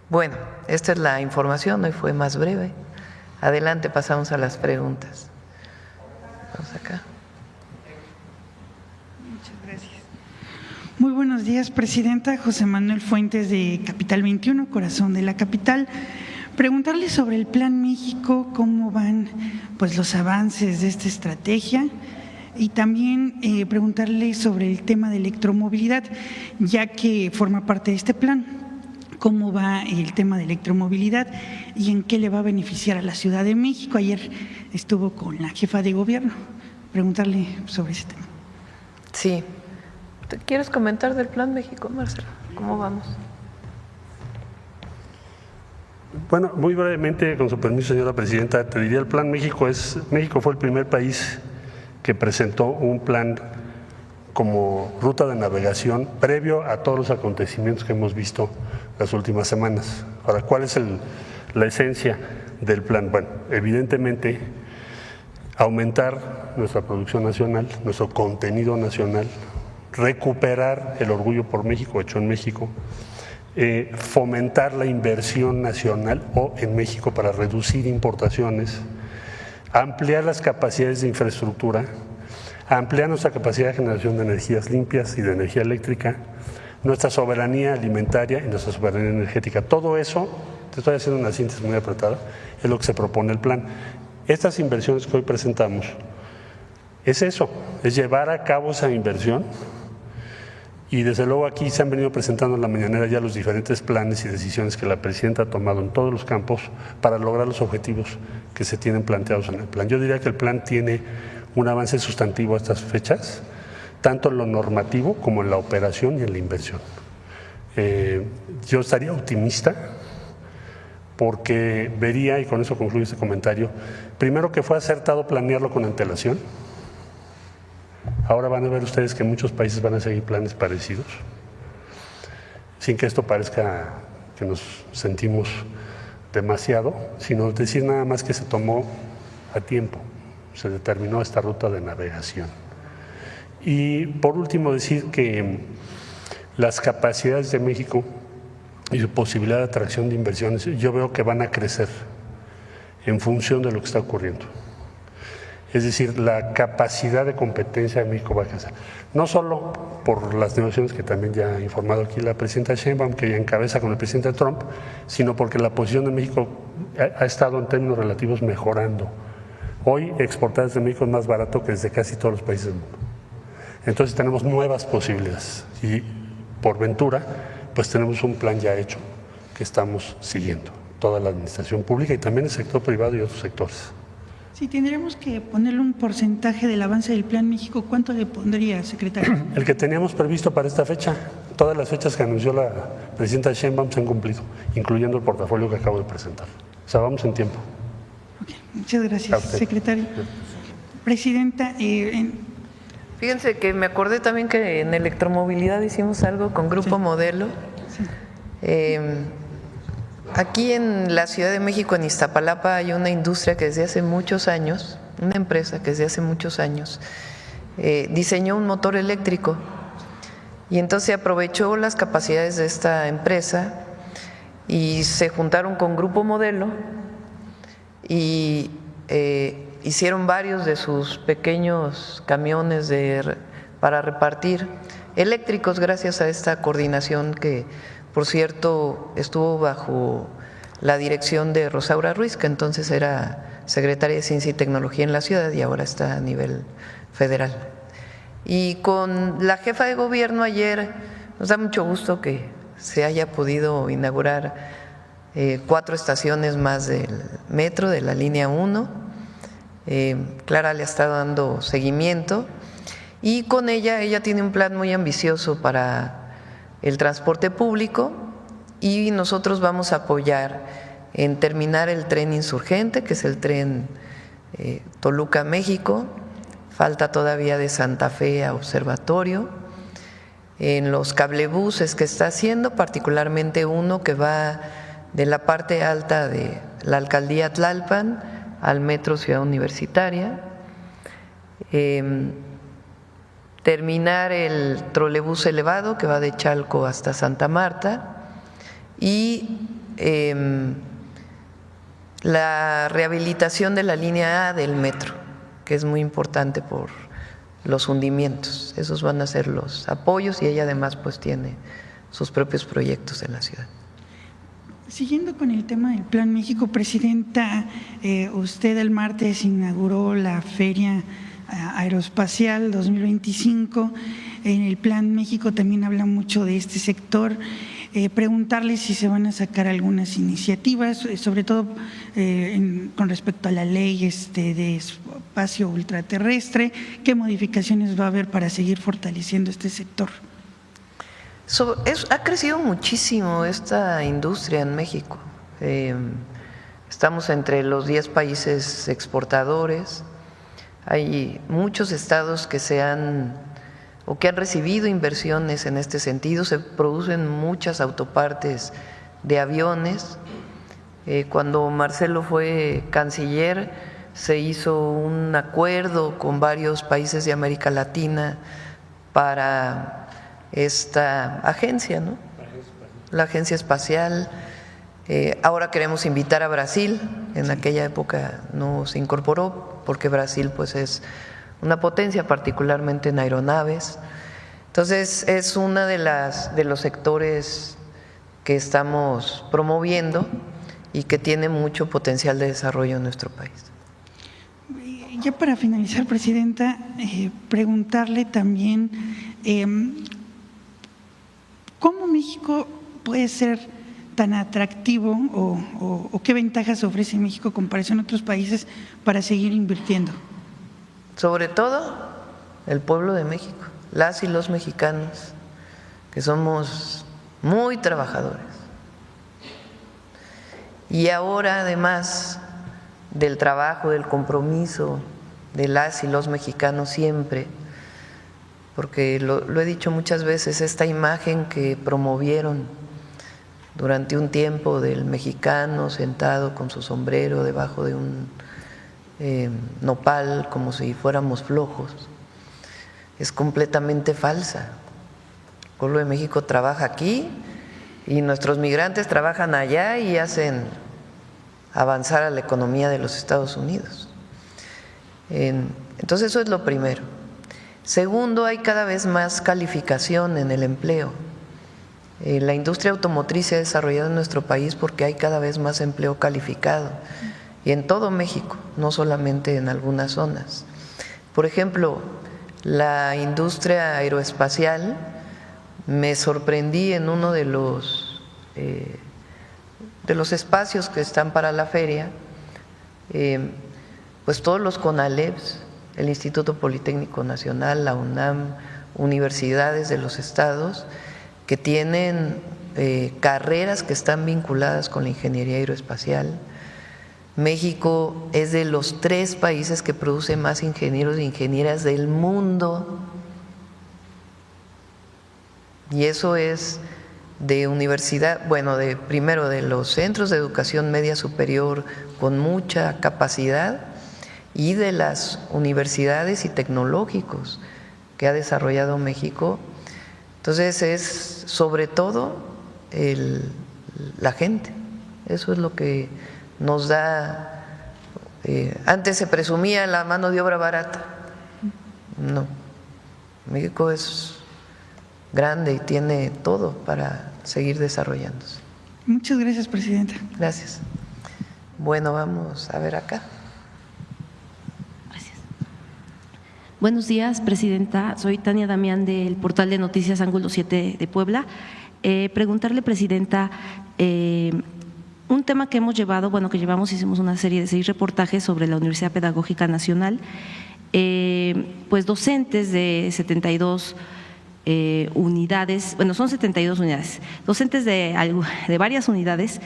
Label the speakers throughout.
Speaker 1: Bueno, esta es la información, hoy fue más breve. Adelante, pasamos a las preguntas. Vamos acá.
Speaker 2: Muchas gracias. Muy buenos días, Presidenta. José Manuel Fuentes, de Capital 21, corazón de la capital. Preguntarle sobre el Plan México, cómo van pues los avances de esta estrategia, y también preguntarle sobre el tema de electromovilidad, ya que forma parte de este plan. ¿Cómo va el tema de electromovilidad y en qué le va a beneficiar a la Ciudad de México? Ayer estuvo con la jefa de gobierno. Preguntarle sobre ese tema.
Speaker 1: Sí. ¿Te quieres comentar del Plan México, Marcelo? ¿Cómo vamos?
Speaker 3: Bueno, muy brevemente, con su permiso, señora presidenta, te diría, el Plan México fue el primer país que presentó un plan como ruta de navegación previo a todos los acontecimientos que hemos visto las últimas semanas. Ahora, ¿cuál es la esencia del plan? Bueno, evidentemente, aumentar nuestra producción nacional, nuestro contenido nacional, recuperar el orgullo por México, hecho en México, fomentar la inversión nacional o en México para reducir importaciones, ampliar las capacidades de infraestructura, ampliar nuestra capacidad de generación de energías limpias y de energía eléctrica, nuestra soberanía alimentaria y nuestra soberanía energética. Todo eso, te estoy haciendo una síntesis muy apretada, es lo que se propone el plan. Estas inversiones que hoy presentamos es eso, es llevar a cabo esa inversión, y desde luego aquí se han venido presentando en la mañanera ya los diferentes planes y decisiones que la presidenta ha tomado en todos los campos para lograr los objetivos que se tienen planteados en el plan. Yo diría que el plan tiene un avance sustantivo a estas fechas, tanto en lo normativo como en la operación y en la inversión. Yo estaría optimista porque vería, y con eso concluyo este comentario, primero que fue acertado planearlo con antelación. Ahora van a ver ustedes que muchos países van a seguir planes parecidos, sin que esto parezca que nos sentimos demasiado, sino decir nada más que se tomó a tiempo, se determinó esta ruta de navegación. Y por último decir que las capacidades de México y su posibilidad de atracción de inversiones, yo veo que van a crecer en función de lo que está ocurriendo. Es decir, la capacidad de competencia de México va a crecer. No solo por las negociaciones que también ya ha informado aquí la presidenta Sheinbaum, que ya encabeza con el presidente Trump, sino porque la posición de México ha estado en términos relativos mejorando. Hoy exportar desde México es más barato que desde casi todos los países del mundo. Entonces tenemos nuevas posibilidades y por ventura pues tenemos un plan ya hecho que estamos siguiendo, toda la administración pública y también el sector privado y otros sectores.
Speaker 2: Si tendríamos que ponerle un porcentaje del avance del Plan México, ¿cuánto le pondría, secretario?
Speaker 3: El que teníamos previsto para esta fecha. Todas las fechas que anunció la presidenta Sheinbaum se han cumplido, incluyendo el portafolio que acabo de presentar. O sea, vamos en tiempo.
Speaker 2: Okay, muchas gracias, secretario. Presidenta,
Speaker 1: Fíjense que me acordé también que en electromovilidad hicimos algo con Grupo Modelo. Sí. Aquí en la Ciudad de México, en Iztapalapa, hay una industria que desde hace muchos años, una empresa que desde hace muchos años diseñó un motor eléctrico y entonces se aprovechó las capacidades de esta empresa y se juntaron con Grupo Modelo y hicieron varios de sus pequeños camiones para repartir eléctricos gracias a esta coordinación que, por cierto, estuvo bajo la dirección de Rosaura Ruiz, que entonces era secretaria de Ciencia y Tecnología en la ciudad y ahora está a nivel federal. Y con la jefa de gobierno ayer nos da mucho gusto que se haya podido inaugurar 4 estaciones más del metro, de la línea 1. Clara le ha estado dando seguimiento y con ella tiene un plan muy ambicioso para el transporte público y nosotros vamos a apoyar en terminar el tren insurgente, que es el tren Toluca-México, falta todavía de Santa Fe a Observatorio, en los cablebuses que está haciendo, particularmente uno que va de la parte alta de la alcaldía Tlalpan al metro Ciudad Universitaria, terminar el trolebús elevado que va de Chalco hasta Santa Marta y la rehabilitación de la línea A del metro, que es muy importante por los hundimientos. Esos van a ser los apoyos y ella además pues tiene sus propios proyectos en la ciudad.
Speaker 2: Siguiendo con el tema del Plan México, Presidenta, usted el martes inauguró la Feria Aeroespacial 2025. En el Plan México también habla mucho de este sector. Preguntarle si se van a sacar algunas iniciativas, sobre todo con respecto a la ley de espacio ultraterrestre, qué modificaciones va a haber para seguir fortaleciendo este sector.
Speaker 1: Ha crecido muchísimo esta industria en México. Estamos entre los 10 países exportadores. Hay muchos estados que han recibido inversiones en este sentido. Se producen muchas autopartes de aviones. Cuando Marcelo fue canciller, se hizo un acuerdo con varios países de América Latina para esta agencia, ¿no? La Agencia Espacial. Ahora queremos invitar a Brasil. En aquella época no se incorporó porque Brasil pues es una potencia, particularmente en aeronaves. Entonces es una de los sectores que estamos promoviendo y que tiene mucho potencial de desarrollo en nuestro país.
Speaker 2: Ya para finalizar, Presidenta, preguntarle también ¿cómo México puede ser tan atractivo o qué ventajas ofrece México en comparación a otros países para seguir invirtiendo?
Speaker 1: Sobre todo el pueblo de México, las y los mexicanos, que somos muy trabajadores. Y ahora, además del trabajo, del compromiso de las y los mexicanos siempre, porque lo he dicho muchas veces, esta imagen que promovieron durante un tiempo del mexicano sentado con su sombrero debajo de un nopal como si fuéramos flojos, es completamente falsa. El pueblo de México trabaja aquí y nuestros migrantes trabajan allá y hacen avanzar a la economía de los Estados Unidos. Entonces eso es lo primero. Segundo, hay cada vez más calificación en el empleo. La industria automotriz se ha desarrollado en nuestro país porque hay cada vez más empleo calificado y en todo México, no solamente en algunas zonas. Por ejemplo, la industria aeroespacial, me sorprendí en uno de los espacios que están para la feria, pues todos los CONALEPs, el Instituto Politécnico Nacional, la UNAM, universidades de los estados que tienen carreras que están vinculadas con la ingeniería aeroespacial. México es de los 3 países que produce más ingenieros e ingenieras del mundo. Y eso es de universidad, bueno, primero de los centros de educación media superior con mucha capacidad y de las universidades y tecnológicos que ha desarrollado México. Entonces es sobre todo la gente, eso es lo que nos da. Antes se presumía la mano de obra barata, no, México es grande y tiene todo para seguir desarrollándose.
Speaker 2: Muchas gracias, Presidenta.
Speaker 1: Gracias. Bueno, vamos a ver acá.
Speaker 4: Buenos días, Presidenta. Soy Tania Damián del portal de noticias Ángulo 7 de Puebla. Preguntarle, Presidenta, un tema que hemos llevado, que llevamos, hicimos una serie de 6 reportajes sobre la Universidad Pedagógica Nacional, pues docentes de 72 unidades, son 72 unidades, docentes de varias unidades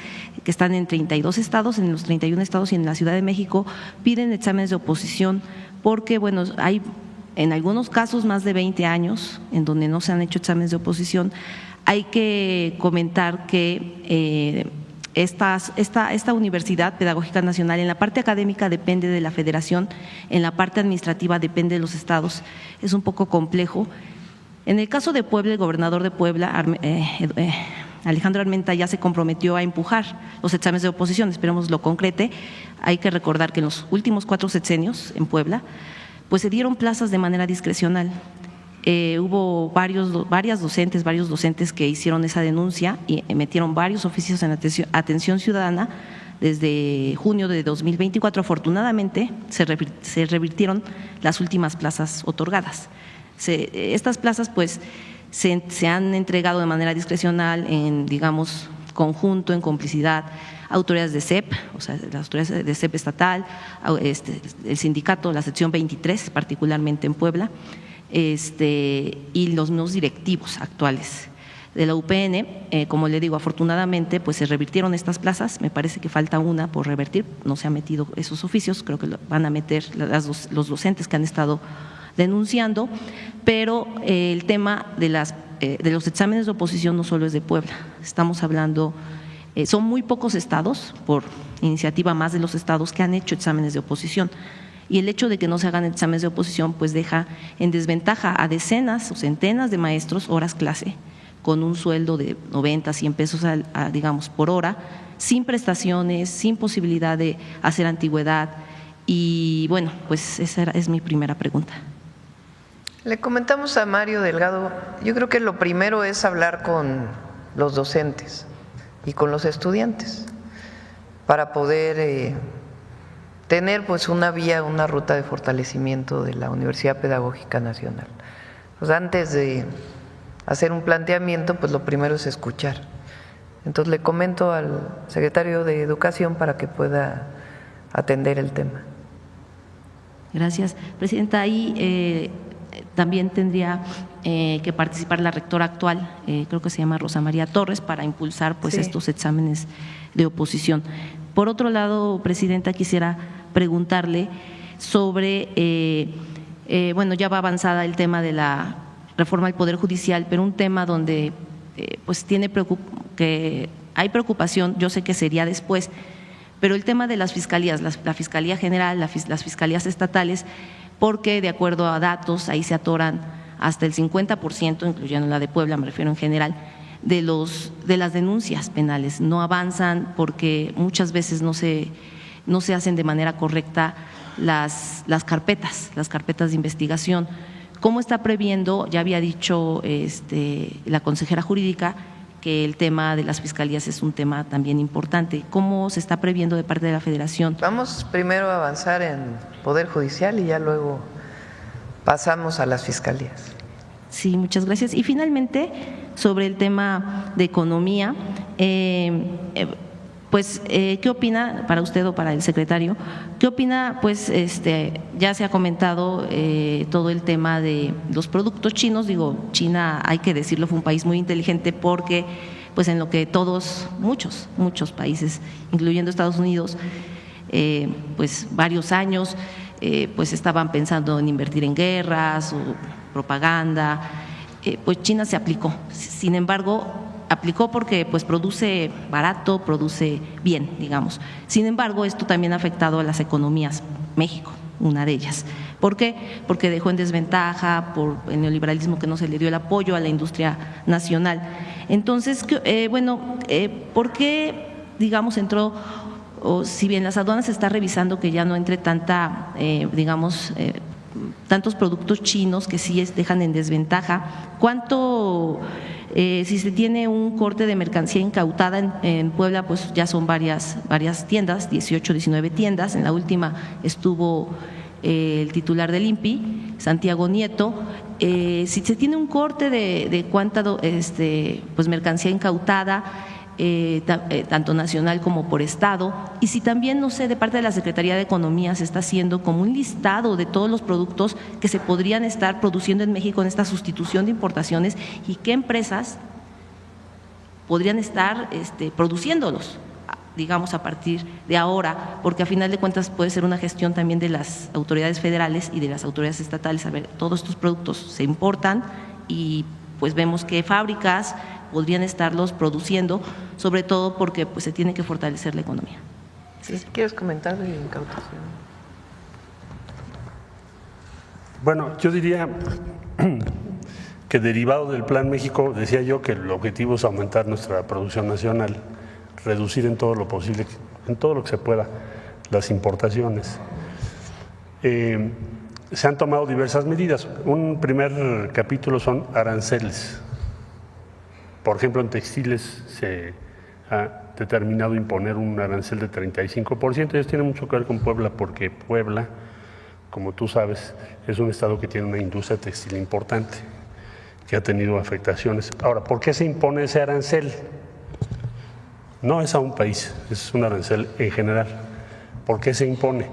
Speaker 4: que están en 32 estados, en los 31 estados y en la Ciudad de México, piden exámenes de oposición porque, hay en algunos casos más de 20 años en donde no se han hecho exámenes de oposición. Hay que comentar que esta Universidad Pedagógica Nacional en la parte académica depende de la Federación, en la parte administrativa depende de los estados, es un poco complejo. En el caso de Puebla, el gobernador de Puebla, Alejandro Armenta ya se comprometió a empujar los exámenes de oposición, esperemos lo concrete. Hay que recordar que en los últimos 4 sexenios en Puebla, pues se dieron plazas de manera discrecional. Hubo varios docentes que hicieron esa denuncia y emitieron varios oficios en atención ciudadana. Desde junio de 2024, afortunadamente, se revirtieron las últimas plazas otorgadas. Estas plazas, pues, se han entregado de manera discrecional en, digamos, conjunto, en complicidad, autoridades de CEP, o sea, las autoridades de CEP estatal, el sindicato, la sección 23, particularmente en Puebla, y los nuevos directivos actuales de la UPN. Como le digo, afortunadamente pues se revirtieron estas plazas, me parece que falta una por revertir, no se han metido esos oficios, creo que lo van a meter los docentes que han estado denunciando, pero el tema de los exámenes de oposición no solo es de Puebla, estamos hablando, son muy pocos estados, por iniciativa más de los estados, que han hecho exámenes de oposición. Y el hecho de que no se hagan exámenes de oposición pues deja en desventaja a decenas o centenas de maestros horas clase, con un sueldo de 90, 100 pesos digamos por hora, sin prestaciones, sin posibilidad de hacer antigüedad. Y bueno, pues esa es mi primera pregunta.
Speaker 1: Le comentamos a Mario Delgado, yo creo que lo primero es hablar con los docentes y con los estudiantes para poder tener pues una vía, una ruta de fortalecimiento de la Universidad Pedagógica Nacional. Pues antes de hacer un planteamiento, pues lo primero es escuchar. Entonces le comento al secretario de Educación para que pueda atender el tema.
Speaker 4: Gracias, presidenta. Ahí también tendría que participar la rectora actual, creo que se llama Rosa María Torres, para impulsar pues estos exámenes de oposición. Por otro lado, presidenta, quisiera preguntarle sobre, bueno, ya va avanzada el tema de la reforma del Poder Judicial, pero un tema donde pues que hay preocupación, yo sé que sería después, pero el tema de las fiscalías, la Fiscalía General, las fiscalías estatales, porque de acuerdo a datos, ahí se atoran hasta el 50%, incluyendo la de Puebla, me refiero en general, de las denuncias penales. No avanzan porque muchas veces no se hacen de manera correcta las carpetas de investigación. ¿Cómo está previendo? Ya había dicho la consejera jurídica que el tema de las fiscalías es un tema también importante. ¿Cómo se está previendo de parte de la Federación?
Speaker 1: Vamos primero a avanzar en Poder Judicial y ya luego pasamos a las fiscalías.
Speaker 4: Sí, muchas gracias. Y finalmente, sobre el tema de economía, pues, ¿qué opina para usted o para el secretario? ¿Qué opina? Pues, ya se ha comentado todo el tema de los productos chinos. Digo, China, hay que decirlo, fue un país muy inteligente porque, pues, en lo que muchos países, incluyendo Estados Unidos, pues, varios años, pues, estaban pensando en invertir en guerras o propaganda, pues China se aplicó. Sin embargo, aplicó porque pues produce barato, produce bien, digamos. Sin embargo, esto también ha afectado a las economías, México, una de ellas. ¿Por qué? Porque dejó en desventaja por el neoliberalismo, que no se le dio el apoyo a la industria nacional. Entonces, ¿por qué, digamos, entró, o si bien las aduanas se está revisando que ya no entre tantos productos chinos que sí dejan en desventaja? ¿Cuánto, si se tiene un corte de mercancía incautada en Puebla, pues ya son varias tiendas, 18, 19 tiendas, en la última estuvo el titular del INPI, Santiago Nieto. Si se tiene un corte de cuánta pues mercancía incautada, tanto nacional como por estado, y si también, no sé, de parte de la Secretaría de Economía se está haciendo como un listado de todos los productos que se podrían estar produciendo en México en esta sustitución de importaciones y qué empresas podrían estar produciéndolos, digamos, a partir de ahora, porque a final de cuentas puede ser una gestión también de las autoridades federales y de las autoridades estatales. A ver, todos estos productos se importan y pues vemos que fábricas podrían estarlos produciendo, sobre todo porque pues se tiene que fortalecer la economía.
Speaker 1: Si quieres comentar de incautación.
Speaker 3: Bueno, yo diría que derivado del Plan México, decía yo que el objetivo es aumentar nuestra producción nacional, reducir en todo lo posible, en todo lo que se pueda, las importaciones. Se han tomado diversas medidas. Un primer capítulo son aranceles. Por ejemplo, en textiles se ha determinado imponer un arancel de 35%. Eso tiene mucho que ver con Puebla, porque Puebla, como tú sabes, es un estado que tiene una industria textil importante, que ha tenido afectaciones. Ahora, ¿por qué se impone ese arancel? No es a un país, es un arancel en general. ¿Por qué se impone?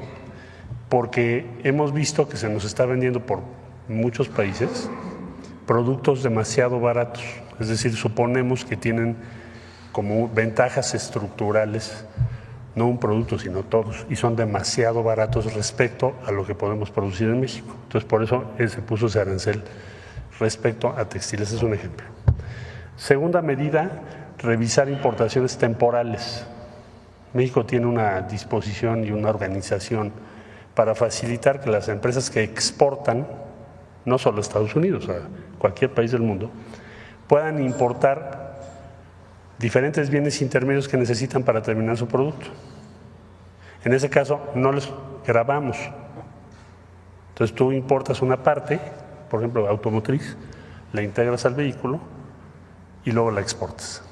Speaker 3: Porque hemos visto que se nos está vendiendo por muchos países productos demasiado baratos. Es decir, suponemos que tienen como ventajas estructurales, no un producto, sino todos, y son demasiado baratos respecto a lo que podemos producir en México. Entonces, por eso se puso ese arancel respecto a textiles. Es un ejemplo. Segunda medida, revisar importaciones temporales. México tiene una disposición y una organización para facilitar que las empresas que exportan, no solo a Estados Unidos, a cualquier país del mundo, puedan importar diferentes bienes intermedios que necesitan para terminar su producto. En ese caso, no les grabamos. Entonces, tú importas una parte, por ejemplo, automotriz, la integras al vehículo y luego la exportas.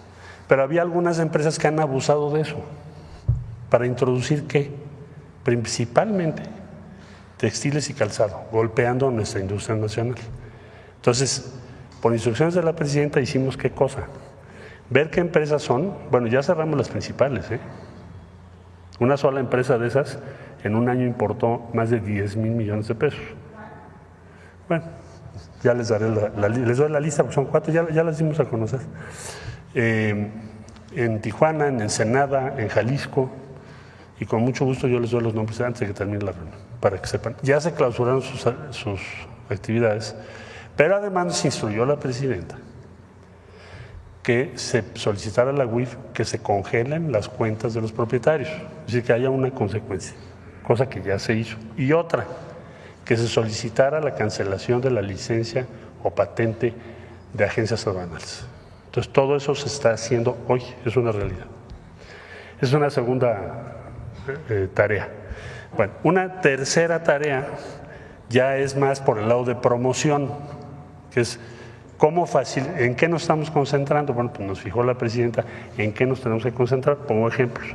Speaker 3: Pero había algunas empresas que han abusado de eso para introducir, ¿qué? Principalmente textiles y calzado, golpeando nuestra industria nacional. Entonces, por instrucciones de la presidenta hicimos ¿qué cosa? Ver qué empresas son. Bueno, ya cerramos las principales, ¿eh? Una sola empresa de esas en un año importó más de 10,000 millones de pesos. Bueno, ya les daré les doy la lista porque son 4, ya las dimos a conocer. En Tijuana, en Ensenada, en Jalisco, y con mucho gusto yo les doy los nombres antes de que termine la reunión, para que sepan. Ya se clausuraron sus actividades, pero además nos instruyó la presidenta que se solicitara a la UIF que se congelen las cuentas de los propietarios, es decir, que haya una consecuencia, cosa que ya se hizo. Y otra, que se solicitara la cancelación de la licencia o patente de agencias aduanales. Entonces, todo eso se está haciendo hoy, es una realidad. Es una segunda tarea. Bueno, una tercera tarea ya es más por el lado de promoción, que es ¿en qué nos estamos concentrando? Bueno, pues nos fijó la presidenta en qué nos tenemos que concentrar. Pongo ejemplos.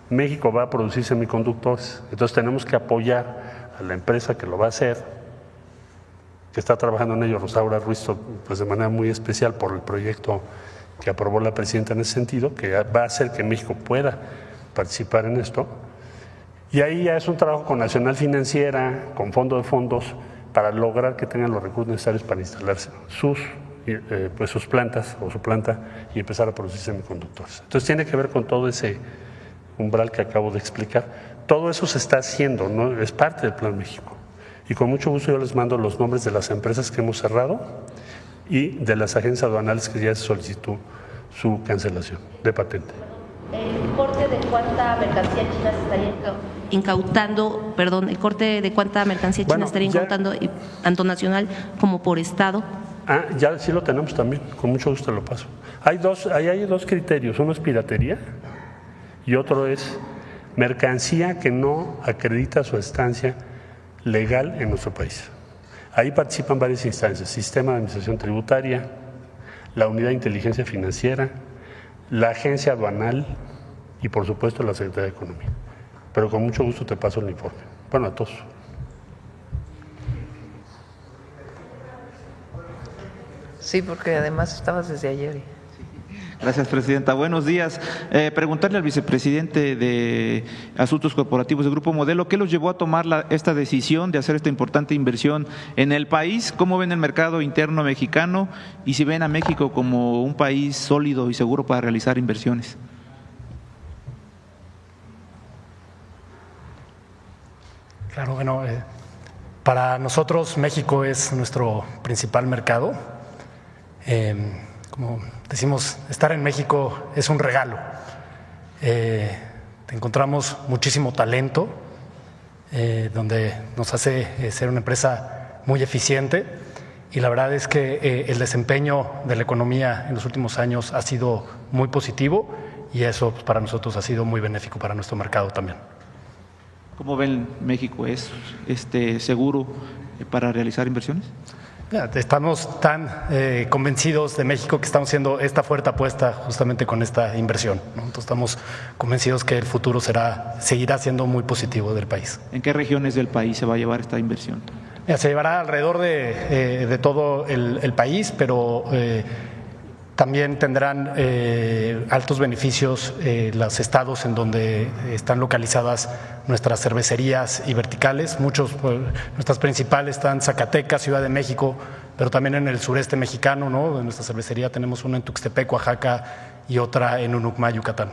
Speaker 3: México va a producir semiconductores, entonces tenemos que apoyar a la empresa que lo va a hacer, que está trabajando en ello, Rosaura Ruiz, pues de manera muy especial por el proyecto que aprobó la presidenta en ese sentido, que va a hacer que México pueda participar en esto. Y ahí ya es un trabajo con Nacional Financiera, con Fondo de Fondos, para lograr que tengan los recursos necesarios para instalarse sus plantas o su planta y empezar a producir semiconductores. Entonces tiene que ver con todo ese umbral que acabo de explicar. Todo eso se está haciendo, ¿no? Es parte del Plan México. Y con mucho gusto yo les mando los nombres de las empresas que hemos cerrado y de las agencias aduanales que ya se solicitó su cancelación de patente.
Speaker 4: El corte de cuánta mercancía china se estaría incautando, el corte de cuánta mercancía china estaría incautando, tanto nacional como por estado.
Speaker 3: Ya sí lo tenemos también, con mucho gusto lo paso. Hay dos criterios, uno es piratería y otro es mercancía que no acredita su estancia legal en nuestro país. Ahí participan varias instancias, Sistema de Administración Tributaria, la Unidad de Inteligencia Financiera, la Agencia Aduanal y por supuesto la Secretaría de Economía. Pero con mucho gusto te paso el informe. Bueno, a todos.
Speaker 1: Sí, porque además estabas desde ayer.
Speaker 5: Gracias, presidenta. Buenos días. Preguntarle al vicepresidente de Asuntos Corporativos del Grupo Modelo, ¿qué los llevó a tomar esta decisión de hacer esta importante inversión en el país? ¿Cómo ven el mercado interno mexicano? Y si ven a México como un país sólido y seguro para realizar inversiones.
Speaker 6: Claro, bueno, para nosotros México es nuestro principal mercado. Como decimos, estar en México es un regalo. Encontramos muchísimo talento, donde nos hace ser una empresa muy eficiente y la verdad es que el desempeño de la economía en los últimos años ha sido muy positivo y eso pues, para nosotros ha sido muy benéfico para nuestro mercado también.
Speaker 5: ¿Cómo ven México? ¿Es seguro para realizar inversiones?
Speaker 6: Estamos tan convencidos de México que estamos haciendo esta fuerte apuesta justamente con esta inversión, ¿no? Entonces estamos convencidos que el futuro seguirá siendo muy positivo del país.
Speaker 5: ¿En qué regiones del país se va a llevar esta inversión?
Speaker 6: Se llevará alrededor de todo el país, pero también tendrán altos beneficios los estados en donde están localizadas nuestras cervecerías y verticales. Nuestras principales están Zacatecas, Ciudad de México, pero también en el sureste mexicano, ¿no? De nuestra cervecería tenemos una en Tuxtepec, Oaxaca, y otra en Unucmá, Yucatán.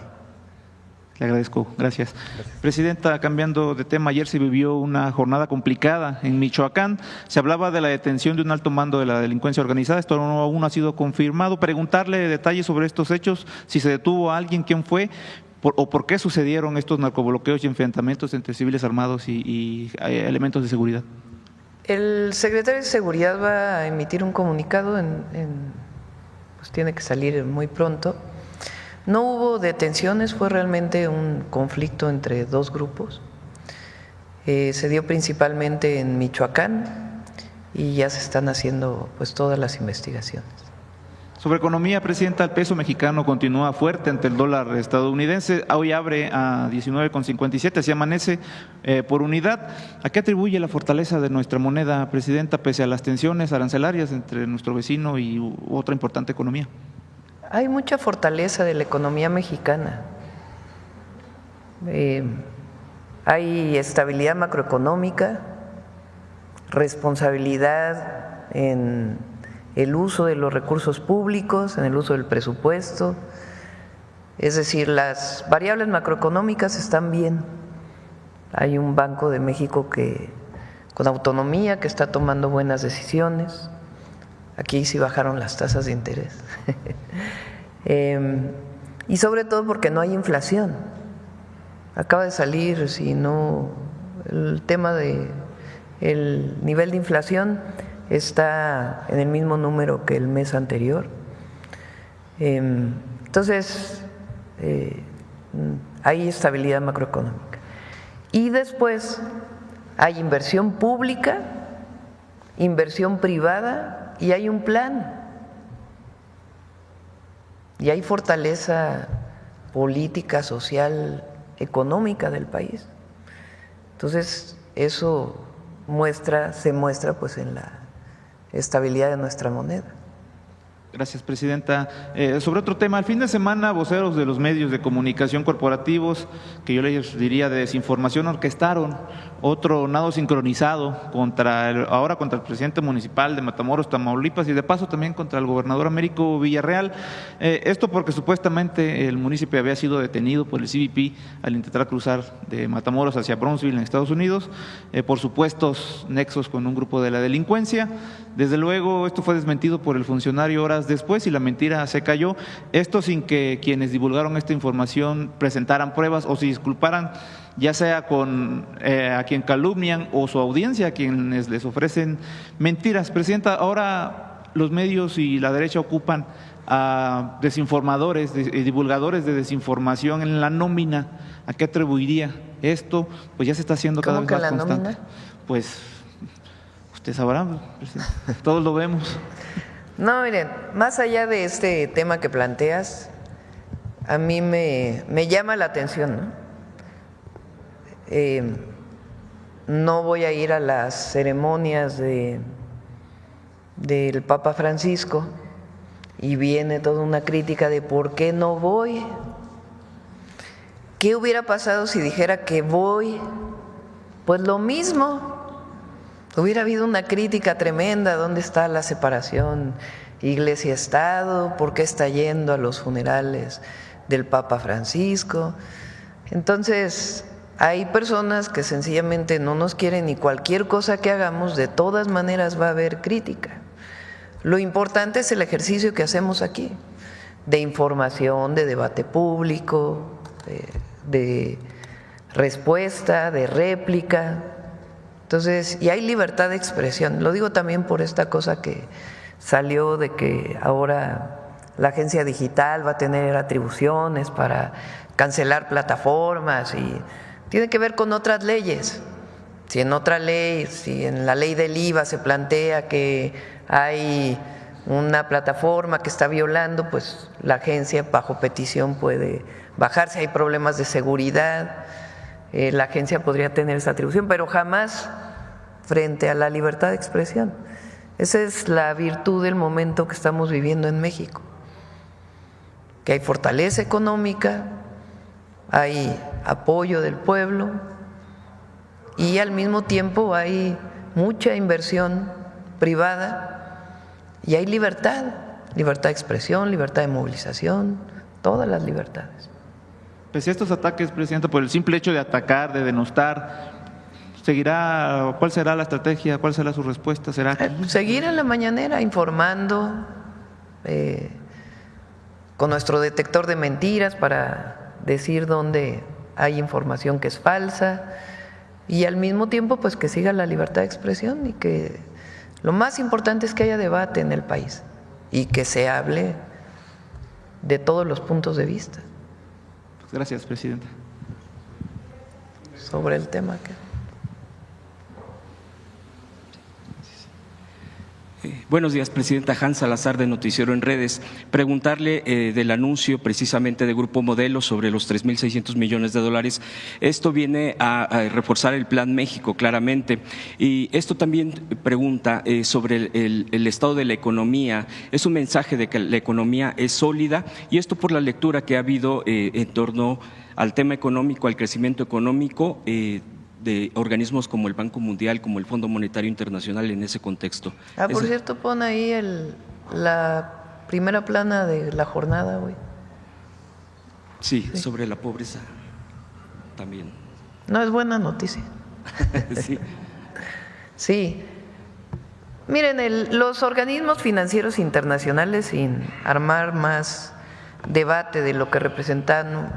Speaker 5: Le agradezco, gracias. Presidenta, cambiando de tema, ayer se vivió una jornada complicada en Michoacán. Se hablaba de la detención de un alto mando de la delincuencia organizada. Esto aún no ha sido confirmado. Preguntarle detalles sobre estos hechos, si se detuvo a alguien, quién fue, o por qué sucedieron estos narcobloqueos y enfrentamientos entre civiles armados y elementos de seguridad.
Speaker 1: El secretario de Seguridad va a emitir un comunicado, pues tiene que salir muy pronto. No hubo detenciones, fue realmente un conflicto entre dos grupos. Se dio principalmente en Michoacán y ya se están haciendo pues todas las investigaciones.
Speaker 5: Sobre economía, Presidenta, el peso mexicano continúa fuerte ante el dólar estadounidense. Hoy abre a 19,57, así amanece por unidad. ¿A qué atribuye la fortaleza de nuestra moneda, Presidenta, pese a las tensiones arancelarias entre nuestro vecino y otra importante economía?
Speaker 1: Hay mucha fortaleza de la economía mexicana. Hay estabilidad macroeconómica, responsabilidad en el uso de los recursos públicos, en el uso del presupuesto. Es decir, las variables macroeconómicas están bien. Hay un Banco de México con autonomía que está tomando buenas decisiones. Aquí sí bajaron las tasas de interés. Y sobre todo porque no hay inflación. Acaba de salir, si no, el tema de el nivel de inflación está en el mismo número que el mes anterior. Entonces, hay estabilidad macroeconómica. Y después hay inversión pública, inversión privada, y hay un plan, y hay fortaleza política, social, económica del país. Entonces, eso se muestra pues en la estabilidad de nuestra moneda.
Speaker 5: Gracias, Presidenta. Sobre otro tema, el fin de semana, voceros de los medios de comunicación corporativos, que yo les diría de desinformación, orquestaron otro nado sincronizado contra el presidente municipal de Matamoros, Tamaulipas, y de paso también contra el gobernador Américo Villarreal. Esto porque supuestamente el municipio había sido detenido por el CBP al intentar cruzar de Matamoros hacia Brownsville, en Estados Unidos, por supuestos nexos con un grupo de la delincuencia. Desde luego, esto fue desmentido por el funcionario horas después y la mentira se cayó. Esto sin que quienes divulgaron esta información presentaran pruebas o se disculparan, ya sea con a quien calumnian o su audiencia, a quienes les ofrecen mentiras. Presidenta, ahora los medios y la derecha ocupan a desinformadores y divulgadores de desinformación en la nómina. ¿A qué atribuiría esto? Pues ya se está haciendo cada vez más constante. ¿Cómo que la nómina? Pues usted sabrá, todos lo vemos.
Speaker 1: No, miren, más allá de este tema que planteas, a mí me llama la atención, ¿no? No voy a ir a las ceremonias del Papa Francisco y viene toda una crítica de por qué no voy. ¿Qué hubiera pasado si dijera que voy? Pues lo mismo. Hubiera habido una crítica tremenda. ¿Dónde está la separación Iglesia-Estado? ¿Por qué está yendo a los funerales del Papa Francisco? Entonces, hay personas que sencillamente no nos quieren y cualquier cosa que hagamos, de todas maneras va a haber crítica. Lo importante es el ejercicio que hacemos aquí, de información, de debate público, de respuesta, de réplica. Entonces, y hay libertad de expresión. Lo digo también por esta cosa que salió de que ahora la agencia digital va a tener atribuciones para cancelar plataformas y tiene que ver con otras leyes. Si en otra ley, si en la ley del IVA se plantea que hay una plataforma que está violando, pues la agencia bajo petición puede bajarse. Hay problemas de seguridad, la agencia podría tener esa atribución, pero jamás frente a la libertad de expresión. Esa es la virtud del momento que estamos viviendo en México, que hay fortaleza económica, hay apoyo del pueblo y al mismo tiempo hay mucha inversión privada y hay libertad de expresión, libertad de movilización, todas las libertades.
Speaker 5: Pese a estos ataques, Presidenta, por el simple hecho de atacar, de denostar, ¿cuál será la estrategia? ¿Cuál será su respuesta? ¿Será
Speaker 1: seguir en la mañanera informando con nuestro detector de mentiras para decir dónde hay información que es falsa y al mismo tiempo pues que siga la libertad de expresión y que lo más importante es que haya debate en el país y que se hable de todos los puntos de vista?
Speaker 5: Gracias, Presidenta.
Speaker 1: Sobre el tema que…
Speaker 7: Buenos días, Presidenta. Hans Salazar, de Noticiero en Redes. Preguntarle del anuncio precisamente de Grupo Modelo sobre los 3.600 millones de dólares. Esto viene a reforzar el Plan México, claramente. Y esto también pregunta sobre el estado de la economía. Es un mensaje de que la economía es sólida y esto por la lectura que ha habido en torno al tema económico, al crecimiento económico, de organismos como el Banco Mundial, como el Fondo Monetario Internacional en ese contexto.
Speaker 1: Por cierto, pon ahí la primera plana de la jornada, güey.
Speaker 7: Sí, sobre la pobreza también.
Speaker 1: No es buena noticia.
Speaker 7: Sí.
Speaker 1: Sí. Miren, los organismos financieros internacionales, sin armar más debate de lo que representaron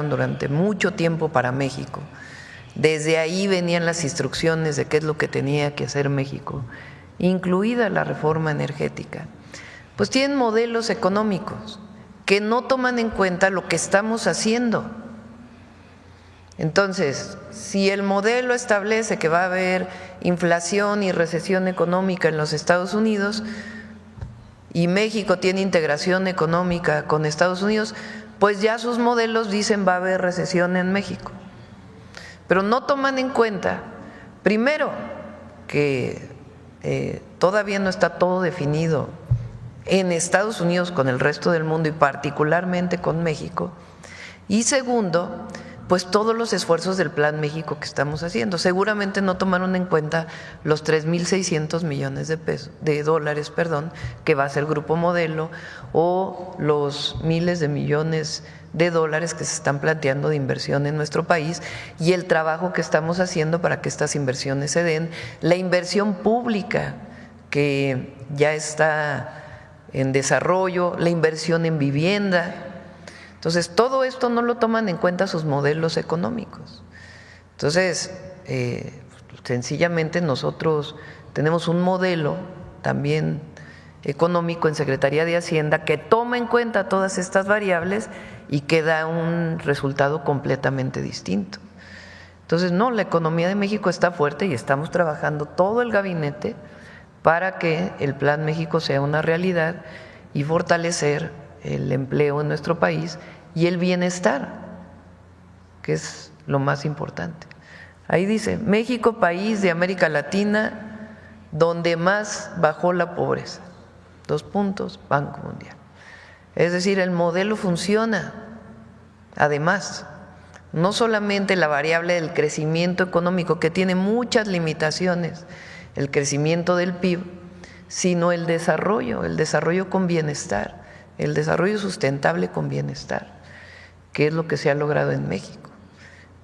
Speaker 1: durante mucho tiempo para México, desde ahí venían las instrucciones de qué es lo que tenía que hacer México, incluida la reforma energética. Pues tienen modelos económicos que no toman en cuenta lo que estamos haciendo. Entonces, si el modelo establece que va a haber inflación y recesión económica en los Estados Unidos y México tiene integración económica con Estados Unidos, pues ya sus modelos dicen va a haber recesión en México. Pero no toman en cuenta, primero, que todavía no está todo definido en Estados Unidos con el resto del mundo y particularmente con México. Y segundo, pues todos los esfuerzos del Plan México que estamos haciendo. Seguramente no tomaron en cuenta los 3.600 millones de dólares que va a ser Grupo Modelo o los miles de millones de dólares que se están planteando de inversión en nuestro país y el trabajo que estamos haciendo para que estas inversiones se den, la inversión pública que ya está en desarrollo, la inversión en vivienda. Entonces, todo esto no lo toman en cuenta sus modelos económicos. Entonces, sencillamente nosotros tenemos un modelo también económico en Secretaría de Hacienda que toma en cuenta todas estas variables y que da un resultado completamente distinto. Entonces, no, la economía de México está fuerte y estamos trabajando todo el gabinete para que el Plan México sea una realidad y fortalecer el empleo en nuestro país y el bienestar, que es lo más importante. Ahí dice, México, país de América Latina donde más bajó la pobreza. 2 puntos, Banco Mundial. Es decir, el modelo funciona. Además, no solamente la variable del crecimiento económico, que tiene muchas limitaciones, el crecimiento del PIB, sino el desarrollo con bienestar, el desarrollo sustentable con bienestar, que es lo que se ha logrado en México,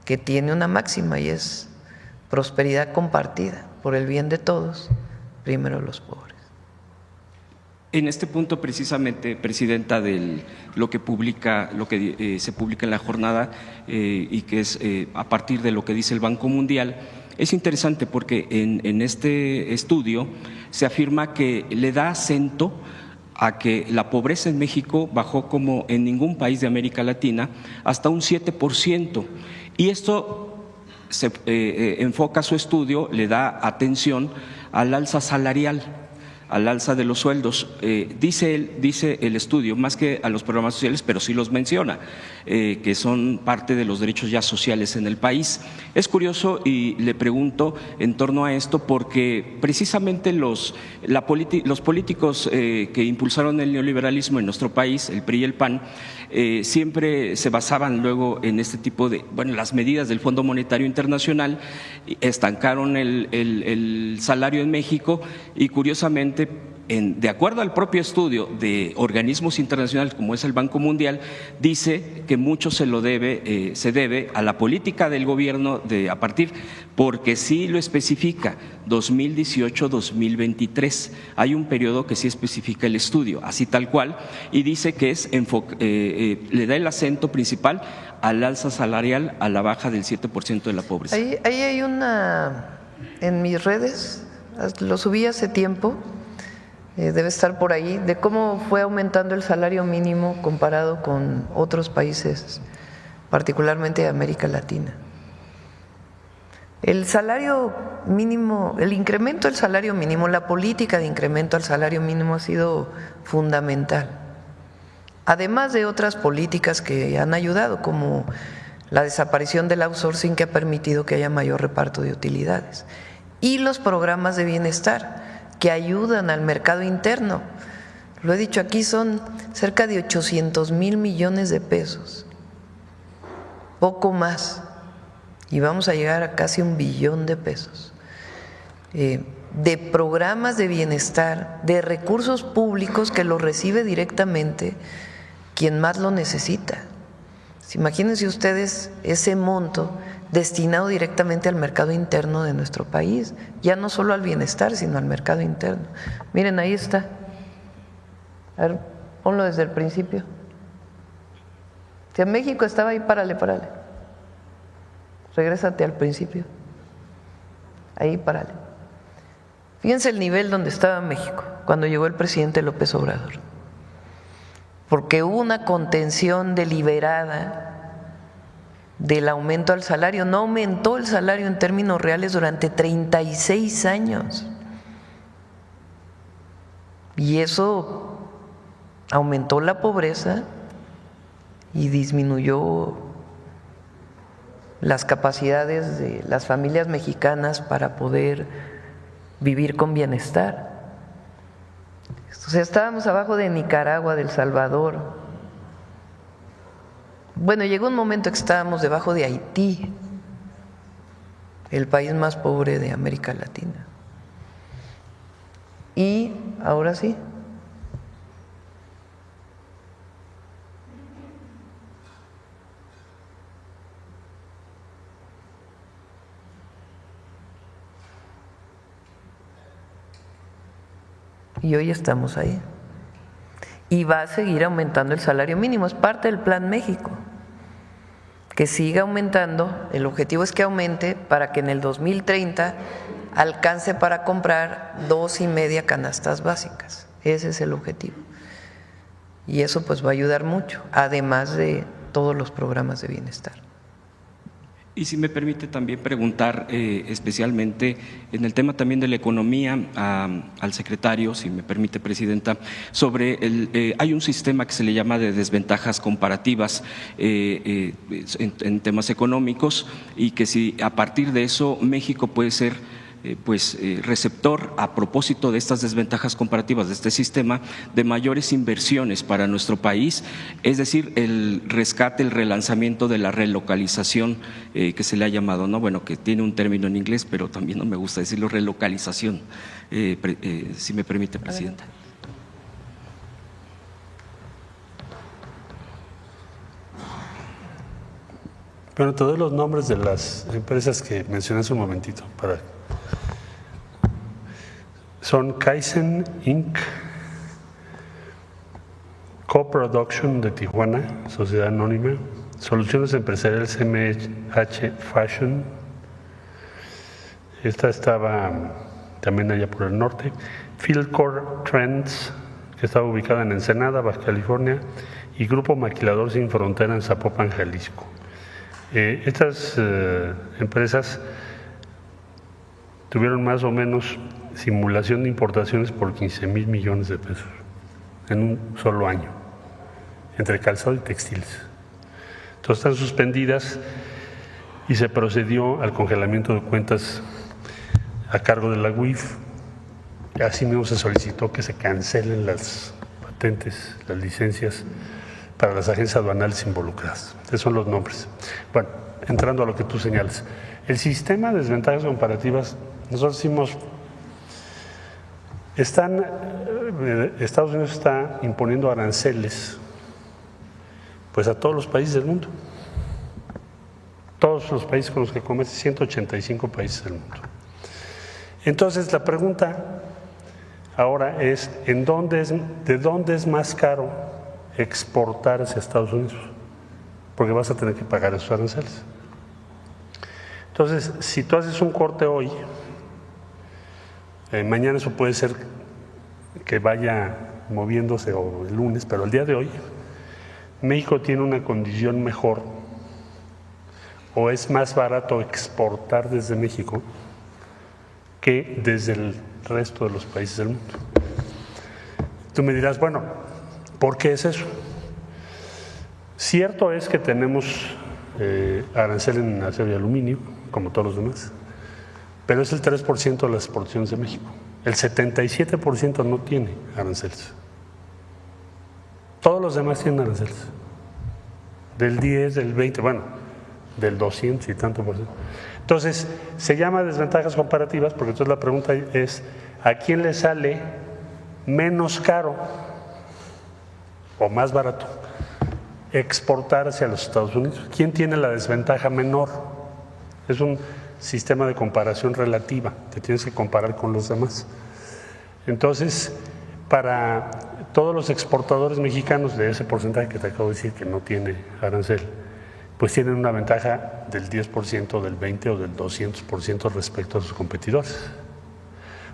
Speaker 1: que tiene una máxima y es prosperidad compartida por el bien de todos, primero los pobres.
Speaker 7: En este punto precisamente, Presidenta, de lo que se publica en la jornada y que es a partir de lo que dice el Banco Mundial, Es interesante porque en este estudio se afirma que le da acento a que la pobreza en México bajó como en ningún país de América Latina hasta un 7%. Y esto se enfoca su estudio, le da atención al alza salarial, al alza de los sueldos. Dice el estudio, más que a los programas sociales, pero sí los menciona, que son parte de los derechos ya sociales en el país. Es curioso y le pregunto en torno a esto porque precisamente los políticos que impulsaron el neoliberalismo en nuestro país, el PRI y el PAN, siempre se basaban luego en este tipo de, las medidas del Fondo Monetario Internacional, estancaron el salario en México y curiosamente, de acuerdo al propio estudio de organismos internacionales como es el Banco Mundial, dice que mucho se debe a la política del gobierno porque sí lo especifica, 2018-2023. Hay un periodo que sí especifica el estudio, así tal cual, y dice que le da el acento principal al alza salarial, a la baja del 7% de la pobreza.
Speaker 1: Ahí hay en mis redes, lo subí hace tiempo, debe estar por ahí, de cómo fue aumentando el salario mínimo comparado con otros países, particularmente de América Latina. El salario mínimo, el incremento del salario mínimo, la política de incremento al salario mínimo ha sido fundamental, además de otras políticas que han ayudado, como la desaparición del outsourcing, que ha permitido que haya mayor reparto de utilidades, y los programas de bienestar que ayudan al mercado interno. Lo he dicho aquí, son cerca de 800,000 millones de pesos, poco más, y vamos a llegar a casi 1 billón de pesos, de programas de bienestar, de recursos públicos que los recibe directamente quien más lo necesita. Imagínense ustedes ese monto destinado directamente al mercado interno de nuestro país, ya no solo al bienestar, sino al mercado interno. Miren, ahí está. A ver, ponlo desde el principio. Si en México estaba ahí, párale. Regrésate al principio. Ahí, párale. Fíjense el nivel donde estaba México cuando llegó el presidente López Obrador. Porque hubo una contención deliberada del aumento al salario. No aumentó el salario en términos reales durante 36 años. Y eso aumentó la pobreza y disminuyó las capacidades de las familias mexicanas para poder vivir con bienestar. O sea, estábamos abajo de Nicaragua, de El Salvador. Bueno, llegó un momento que estábamos debajo de Haití, el país más pobre de América Latina. Y ahora sí. Y hoy estamos ahí. Y va a seguir aumentando el salario mínimo, es parte del Plan México, que siga aumentando. El objetivo es que aumente para que en el 2030 alcance para comprar 2.5 canastas básicas. Ese es el objetivo. Y eso pues va a ayudar mucho, además de todos los programas de bienestar.
Speaker 7: Y si me permite también preguntar especialmente en el tema también de la economía al secretario, si me permite, Presidenta, sobre hay un sistema que se le llama de desventajas comparativas en temas económicos, y que si a partir de eso México puede ser receptor, a propósito de estas desventajas comparativas de este sistema, de mayores inversiones para nuestro país, es decir, el rescate, el relanzamiento de la relocalización que se le ha llamado, ¿no? Bueno, que tiene un término en inglés, pero también no me gusta decirlo, relocalización, si me permite, Presidenta.
Speaker 3: Bueno, te doy los nombres de las empresas que mencioné hace un momentito. Son Kaizen Inc., Coproduction de Tijuana, Sociedad Anónima, Soluciones Empresariales MH Fashion, Esta estaba también allá por el norte. Fieldcore Trends, que estaba ubicada en Ensenada, Baja California, y Grupo Maquilador Sin Frontera en Zapopan, Jalisco. Estas empresas tuvieron más o menos simulación de importaciones por 15,000 millones de pesos en un solo año, entre calzado y textiles. Entonces están suspendidas y se procedió al congelamiento de cuentas a cargo de la UIF. Asimismo se solicitó que se cancelen las patentes, las licencias para las agencias aduanales involucradas. Esos son los nombres. Bueno, entrando a lo que tú señalas. El sistema de desventajas comparativas, nosotros decimos, Estados Unidos está imponiendo aranceles pues a todos los países del mundo. Todos los países con los que comercia, 185 países del mundo. Entonces la pregunta ahora es, ¿de dónde es más caro exportar hacia Estados Unidos? Porque vas a tener que pagar esos aranceles. Entonces, si tú haces un corte hoy, mañana eso puede ser que vaya moviéndose o el lunes, pero el día de hoy México tiene una condición mejor o es más barato exportar desde México que desde el resto de los países del mundo. Tú me dirás, bueno, ¿por qué es eso? Cierto es que tenemos arancel en acero y aluminio, como todos los demás, pero es el 3% de las exportaciones de México. El 77% no tiene aranceles. Todos los demás tienen aranceles. Del 10, del 20, bueno, del 200 y tanto por ciento. Entonces, se llama desventajas comparativas porque entonces la pregunta es, ¿a quién le sale menos caro o más barato exportar hacia los Estados Unidos? ¿Quién tiene la desventaja menor? Es un sistema de comparación relativa, te tienes que comparar con los demás. Entonces, para todos los exportadores mexicanos de ese porcentaje que te acabo de decir que no tiene arancel, pues tienen una ventaja del 10%, del 20% o del 200% respecto a sus competidores.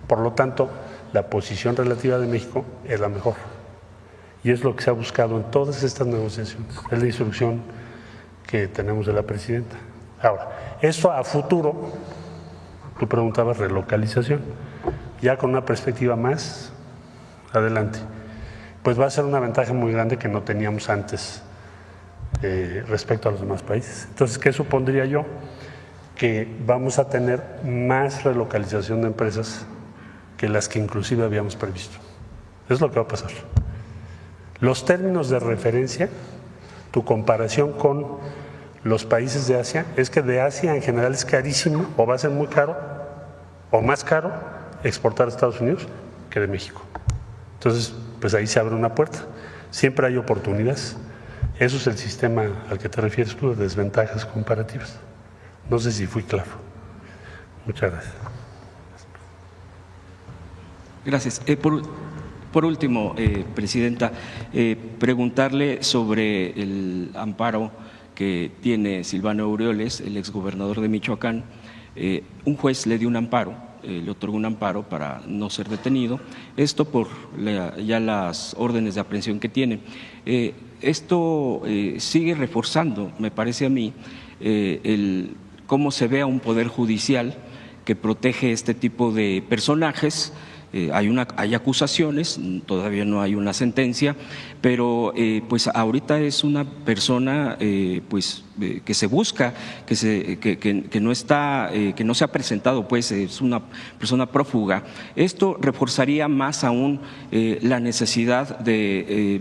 Speaker 3: Por lo tanto, la posición relativa de México es la mejor. Y es lo que se ha buscado en todas estas negociaciones. Es la instrucción que tenemos de la presidenta. Ahora, esto a futuro, tú preguntabas relocalización, ya con una perspectiva más adelante, pues va a ser una ventaja muy grande que no teníamos antes respecto a los demás países. Entonces, ¿qué supondría yo? Que vamos a tener más relocalización de empresas que las que inclusive habíamos previsto. Es lo que va a pasar. Los términos de referencia, tu comparación con los países de Asia, es que de Asia en general es carísimo o va a ser muy caro o más caro exportar a Estados Unidos que de México. Entonces, pues ahí se abre una puerta. Siempre hay oportunidades. Eso es el sistema al que te refieres tú, de desventajas comparativas. No sé si fui claro. Muchas gracias.
Speaker 7: Gracias. Por último, Presidenta, preguntarle sobre el amparo que tiene Silvano Aureoles, el exgobernador de Michoacán. Un juez le dio un amparo, le otorgó un amparo para no ser detenido, esto por ya las órdenes de aprehensión que tiene. Esto sigue reforzando, me parece a mí, cómo se ve a un poder judicial que protege este tipo de personajes. Hay acusaciones, todavía no hay una sentencia, pero pues ahorita es una persona que se busca, que no está, que no se ha presentado, pues es una persona prófuga. Esto reforzaría más aún la necesidad de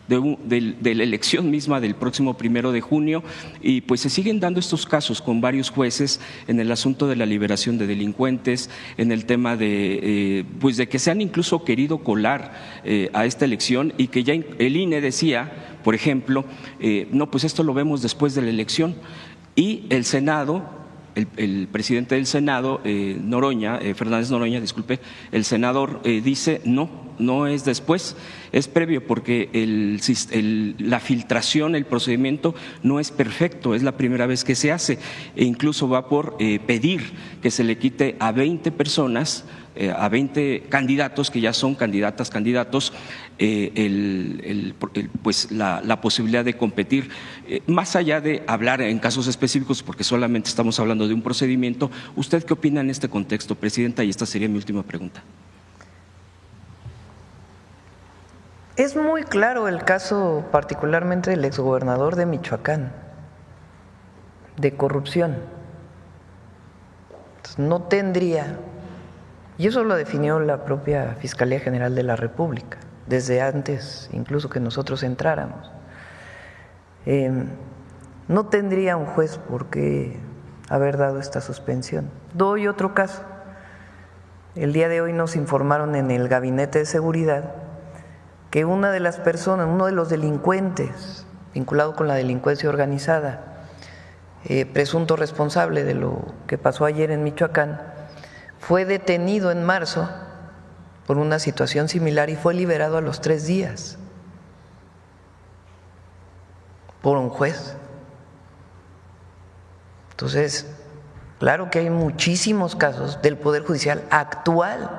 Speaker 7: la elección misma del próximo 1 de junio, y pues se siguen dando estos casos con varios jueces en el asunto de la liberación de delincuentes, en el tema de que se han incluso querido colar a esta elección, y que ya el INE decía, por ejemplo, no, pues esto lo vemos después de la elección, y el Senado el presidente del Senado, Fernández Noroña, disculpe, el senador dice no es después, es previo, porque la filtración, el procedimiento no es perfecto, es la primera vez que se hace, e incluso va por pedir que se le quite a 20 personas, a 20 candidatos que ya son candidatos, pues la posibilidad de competir. Más allá de hablar en casos específicos, porque solamente estamos hablando de un procedimiento, ¿usted qué opina en este contexto, Presidenta? Y esta sería mi última pregunta.
Speaker 1: Es muy claro el caso particularmente del exgobernador de Michoacán, de corrupción. Entonces, no tendría, y eso lo definió la propia Fiscalía General de la República, desde antes incluso que nosotros entráramos. No tendría un juez por qué haber dado esta suspensión. Doy otro caso. El día de hoy nos informaron en el Gabinete de Seguridad que una de las personas, uno de los delincuentes vinculado con la delincuencia organizada, presunto responsable de lo que pasó ayer en Michoacán, fue detenido en marzo por una situación similar y fue liberado a los 3 días por un juez. Entonces, claro que hay muchísimos casos del Poder Judicial actual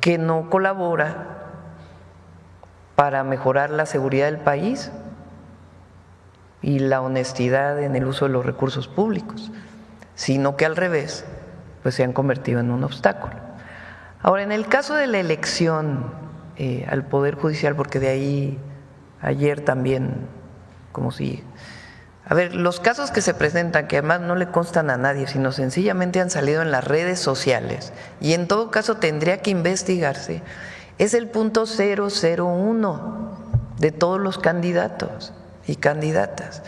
Speaker 1: que no colabora para mejorar la seguridad del país y la honestidad en el uso de los recursos públicos, sino que al revés, pues se han convertido en un obstáculo. Ahora, en el caso de la elección al Poder Judicial, porque de ahí ayer también, como si… A ver, los casos que se presentan, que además no le constan a nadie, sino sencillamente han salido en las redes sociales, y en todo caso tendría que investigarse, es el punto 001 de todos los candidatos y candidatas.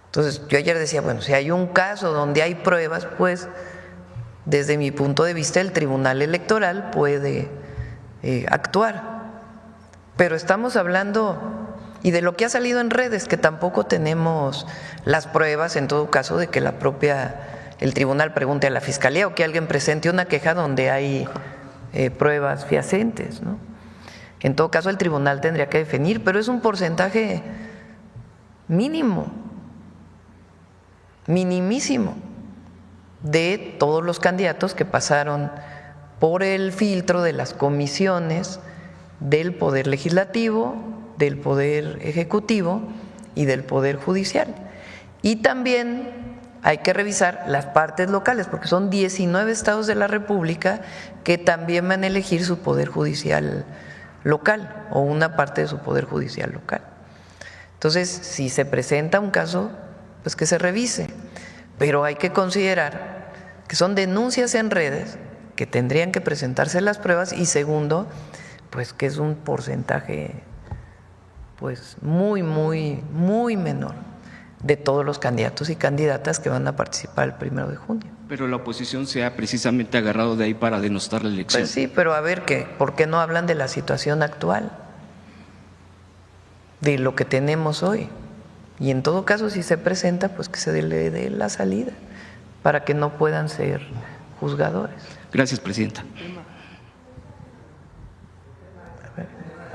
Speaker 1: Entonces, yo ayer decía, bueno, si hay un caso donde hay pruebas, pues, desde mi punto de vista, el Tribunal Electoral puede actuar. Pero estamos hablando… Y de lo que ha salido en redes, que tampoco tenemos las pruebas, en todo caso, de que el tribunal pregunte a la Fiscalía o que alguien presente una queja donde hay pruebas fehacientes, ¿no? En todo caso, el tribunal tendría que definir, pero es un porcentaje mínimo, minimísimo, de todos los candidatos que pasaron por el filtro de las comisiones del Poder Legislativo, del Poder Ejecutivo y del Poder Judicial. Y también hay que revisar las partes locales, porque son 19 estados de la República que también van a elegir su Poder Judicial local o una parte de su Poder Judicial local. Entonces, si se presenta un caso, pues que se revise, pero hay que considerar que son denuncias en redes, que tendrían que presentarse las pruebas, y segundo, pues que es un porcentaje pues muy menor de todos los candidatos y candidatas que van a participar el 1 de junio.
Speaker 7: Pero la oposición se ha precisamente agarrado de ahí para denostar la elección.
Speaker 1: Pues sí, pero a ver, ¿por qué no hablan de la situación actual? De lo que tenemos hoy. Y en todo caso, si se presenta, pues que se le dé la salida para que no puedan ser juzgadores.
Speaker 7: Gracias, Presidenta.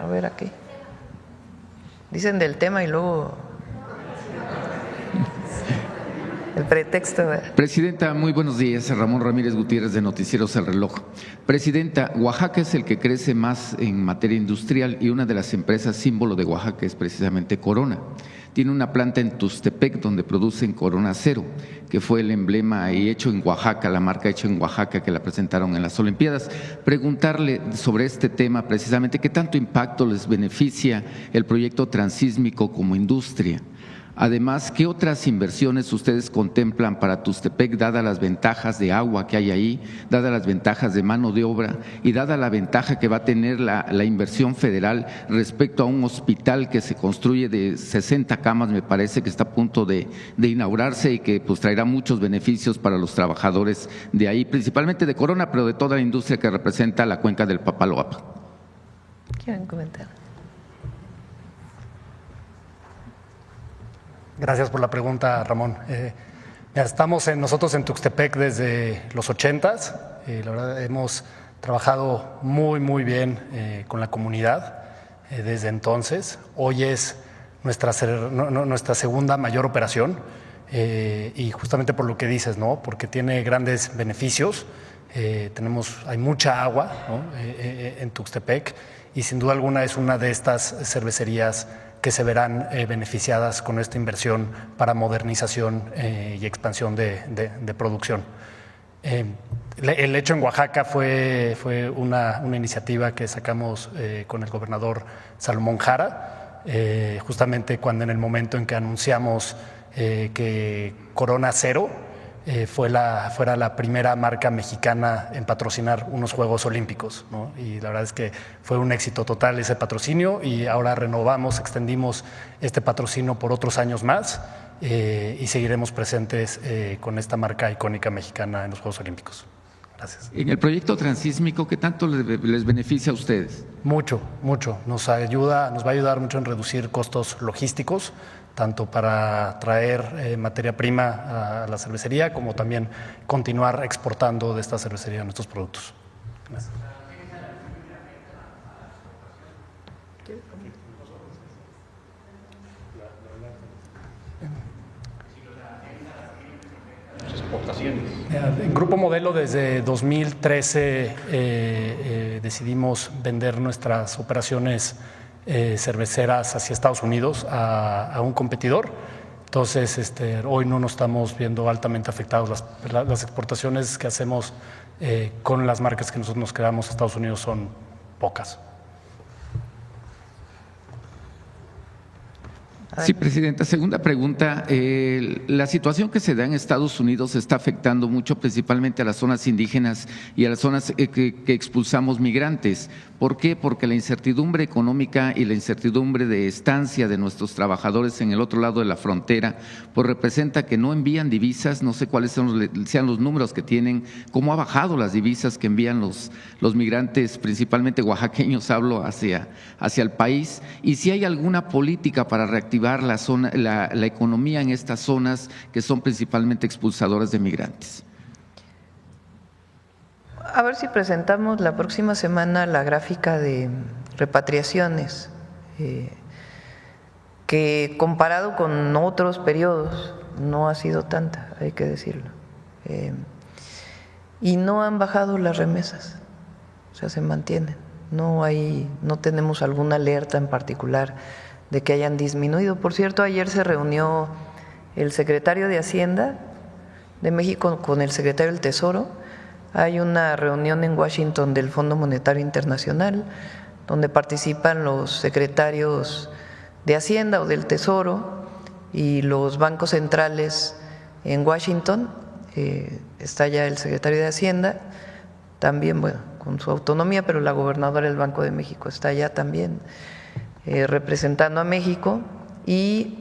Speaker 1: A ver aquí. Dicen del tema y luego el pretexto.
Speaker 8: Presidenta, muy buenos días. Ramón Ramírez Gutiérrez, de Noticieros El Reloj. Presidenta, Oaxaca es el que crece más en materia industrial y una de las empresas símbolo de Oaxaca es precisamente Corona. Tiene una planta en Tuxtepec donde producen Corona Cero, que fue el emblema y hecho en Oaxaca, la marca hecha en Oaxaca que la presentaron en las Olimpiadas. Preguntarle sobre este tema precisamente, ¿qué tanto impacto les beneficia el proyecto transísmico como industria? Además, ¿qué otras inversiones ustedes contemplan para Tuxtepec, dadas las ventajas de agua que hay ahí, dadas las ventajas de mano de obra y dada la ventaja que va a tener la inversión federal respecto a un hospital que se construye de 60 camas, me parece que está a punto de inaugurarse y que pues traerá muchos beneficios para los trabajadores de ahí, principalmente de Corona, pero de toda la industria que representa la cuenca del Papaloapan?
Speaker 1: ¿Quieren comentar?
Speaker 6: Gracias por la pregunta, Ramón. Estamos nosotros en Tuxtepec desde los 80s. La verdad, hemos trabajado muy bien con la comunidad desde entonces. Hoy es nuestra segunda mayor operación y justamente por lo que dices, ¿no? Porque tiene grandes beneficios. Hay mucha agua, ¿no? En Tuxtepec, y sin duda alguna es una de estas cervecerías que se verán beneficiadas con esta inversión para modernización y expansión de producción. El hecho en Oaxaca fue una iniciativa que sacamos con el gobernador Salomón Jara, justamente en el momento en que anunciamos que Corona Cero fuera la primera marca mexicana en patrocinar unos Juegos Olímpicos, ¿no? Y la verdad es que fue un éxito total ese patrocinio, y ahora extendimos este patrocinio por otros años más, y seguiremos presentes con esta marca icónica mexicana en los Juegos Olímpicos. Gracias.
Speaker 8: En el proyecto transísmico, ¿qué tanto les beneficia a ustedes?
Speaker 6: Mucho. Nos va a ayudar mucho en reducir costos logísticos, tanto para traer materia prima a la cervecería como también continuar exportando de esta cervecería nuestros productos. Gracias. En Grupo Modelo desde 2013 decidimos vender nuestras operaciones cerveceras hacia Estados Unidos a un competidor. Entonces, hoy no nos estamos viendo altamente afectados. Las exportaciones que hacemos con las marcas que nosotros nos quedamos a Estados Unidos son pocas.
Speaker 8: Sí, Presidenta. Segunda pregunta. La situación que se da en Estados Unidos está afectando mucho principalmente a las zonas indígenas y a las zonas que expulsamos migrantes. ¿Por qué? Porque la incertidumbre económica y la incertidumbre de estancia de nuestros trabajadores en el otro lado de la frontera, pues representa que no envían divisas. No sé cuáles sean los números que tienen, cómo ha bajado las divisas que envían los migrantes, principalmente oaxaqueños, hablo hacia el país, y si hay alguna política para reactivar la economía en estas zonas que son principalmente expulsadoras de migrantes.
Speaker 1: A ver si presentamos la próxima semana la gráfica de repatriaciones, que comparado con otros periodos no ha sido tanta, hay que decirlo. Y no han bajado las remesas, o sea, se mantienen. No tenemos alguna alerta en particular de que hayan disminuido. Por cierto, ayer se reunió el secretario de Hacienda de México con el secretario del Tesoro. Hay una reunión en Washington del Fondo Monetario Internacional donde participan los secretarios de Hacienda o del Tesoro y los bancos centrales en Washington. Está ya el secretario de Hacienda, también, bueno, con su autonomía, pero la gobernadora del Banco de México está allá también representando a México, y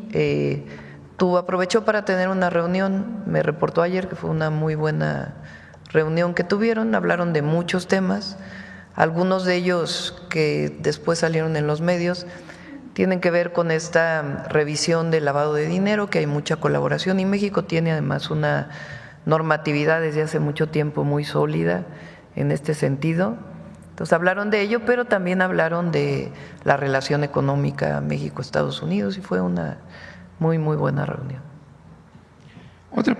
Speaker 1: aprovechó para tener una reunión. Me reportó ayer que fue una muy buena reunión que tuvieron. Hablaron de muchos temas, algunos de ellos que después salieron en los medios tienen que ver con esta revisión del lavado de dinero, que hay mucha colaboración, y México tiene además una normatividad desde hace mucho tiempo muy sólida en este sentido. Entonces hablaron de ello, pero también hablaron de la relación económica México-Estados Unidos, y fue una muy buena reunión.
Speaker 8: Otra.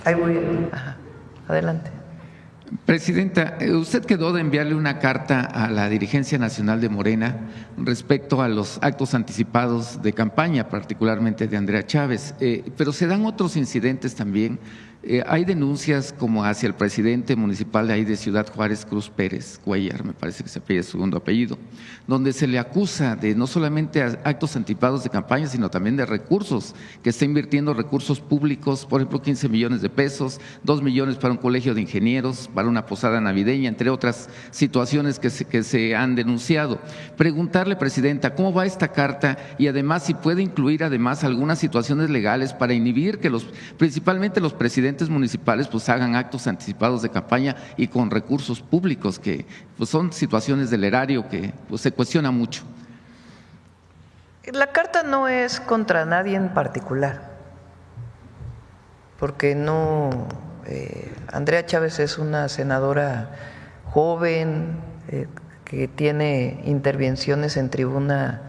Speaker 1: Ahí voy. Ajá. Adelante.
Speaker 8: Presidenta, usted quedó de enviarle una carta a la dirigencia nacional de Morena respecto a los actos anticipados de campaña, particularmente de Andrea Chávez, pero se dan otros incidentes también. Hay denuncias como hacia el presidente municipal de ahí de Ciudad Juárez, Cruz Pérez Cuellar, me parece que se apellida su segundo apellido, donde se le acusa de no solamente actos anticipados de campaña, sino también de recursos, que está invirtiendo recursos públicos, por ejemplo 15 millones de pesos, 2 millones para un colegio de ingenieros, para una posada navideña, entre otras situaciones que se han denunciado. Preguntarle, Presidenta, ¿cómo va esta carta? Y además, si puede incluir además algunas situaciones legales para inhibir que principalmente los presidentes presidentes municipales pues hagan actos anticipados de campaña y con recursos públicos, que pues son situaciones del erario que pues se cuestiona mucho.
Speaker 1: La carta no es contra nadie en particular, porque no, Andrea Chávez es una senadora joven que tiene intervenciones en tribuna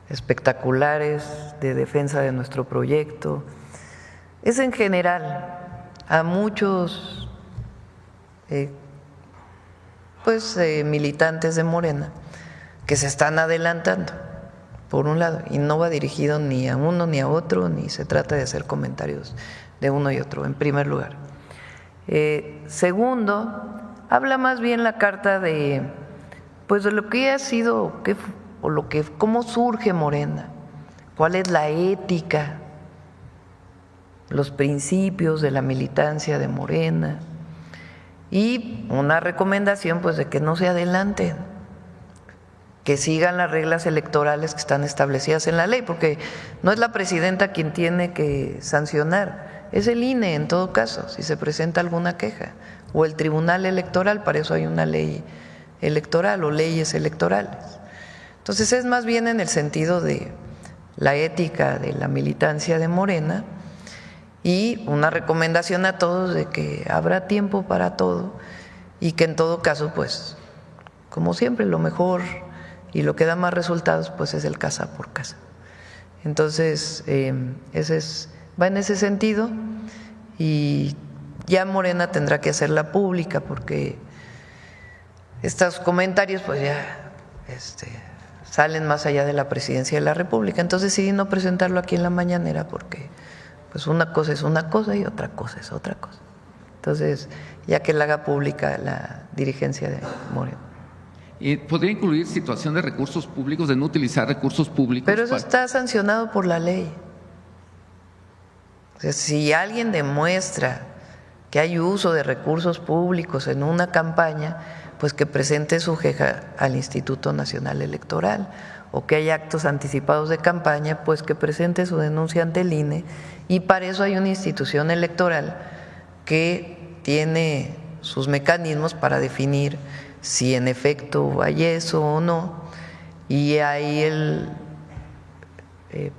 Speaker 1: espectaculares de defensa de nuestro proyecto. Es en general a muchos militantes de Morena que se están adelantando, por un lado, y no va dirigido ni a uno ni a otro, ni se trata de hacer comentarios de uno y otro, en primer lugar. Segundo, habla más bien la carta de lo que ha sido, cómo surge Morena, cuál es la ética, los principios de la militancia de Morena, y una recomendación pues de que no se adelanten, que sigan las reglas electorales que están establecidas en la ley, porque no es la presidenta quien tiene que sancionar, es el INE en todo caso, si se presenta alguna queja, o el Tribunal Electoral, para eso hay una ley electoral o leyes electorales. Entonces es más bien en el sentido de la ética de la militancia de Morena y una recomendación a todos de que habrá tiempo para todo y que en todo caso, pues, como siempre, lo mejor y lo que da más resultados, pues es el casa por casa. Entonces, va en ese sentido y ya Morena tendrá que hacerla pública porque estos comentarios, pues ya salen más allá de la presidencia de la República. Entonces decidí no presentarlo aquí en la mañanera porque pues una cosa es una cosa y otra cosa es otra cosa. Entonces, ya que la haga pública la dirigencia de Morena.
Speaker 8: ¿Podría incluir situación de recursos públicos, de no utilizar recursos públicos?
Speaker 1: Pero eso está sancionado por la ley. O sea, si alguien demuestra que hay uso de recursos públicos en una campaña, pues que presente su queja al Instituto Nacional Electoral, o que hay actos anticipados de campaña, pues que presente su denuncia ante el INE, y para eso hay una institución electoral que tiene sus mecanismos para definir si en efecto hay eso o no, y hay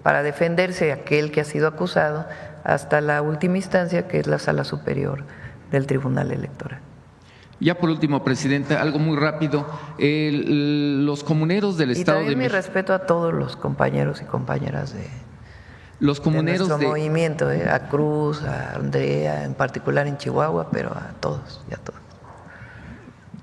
Speaker 1: para defenderse aquel que ha sido acusado hasta la última instancia, que es la Sala Superior del Tribunal Electoral.
Speaker 8: Ya por último, Presidenta, algo muy rápido. Los comuneros del Estado de México.
Speaker 1: Y también mi respeto a todos los compañeros y compañeras de nuestro movimiento, a Cruz, a Andrea, en particular en Chihuahua, pero a todos y a todos.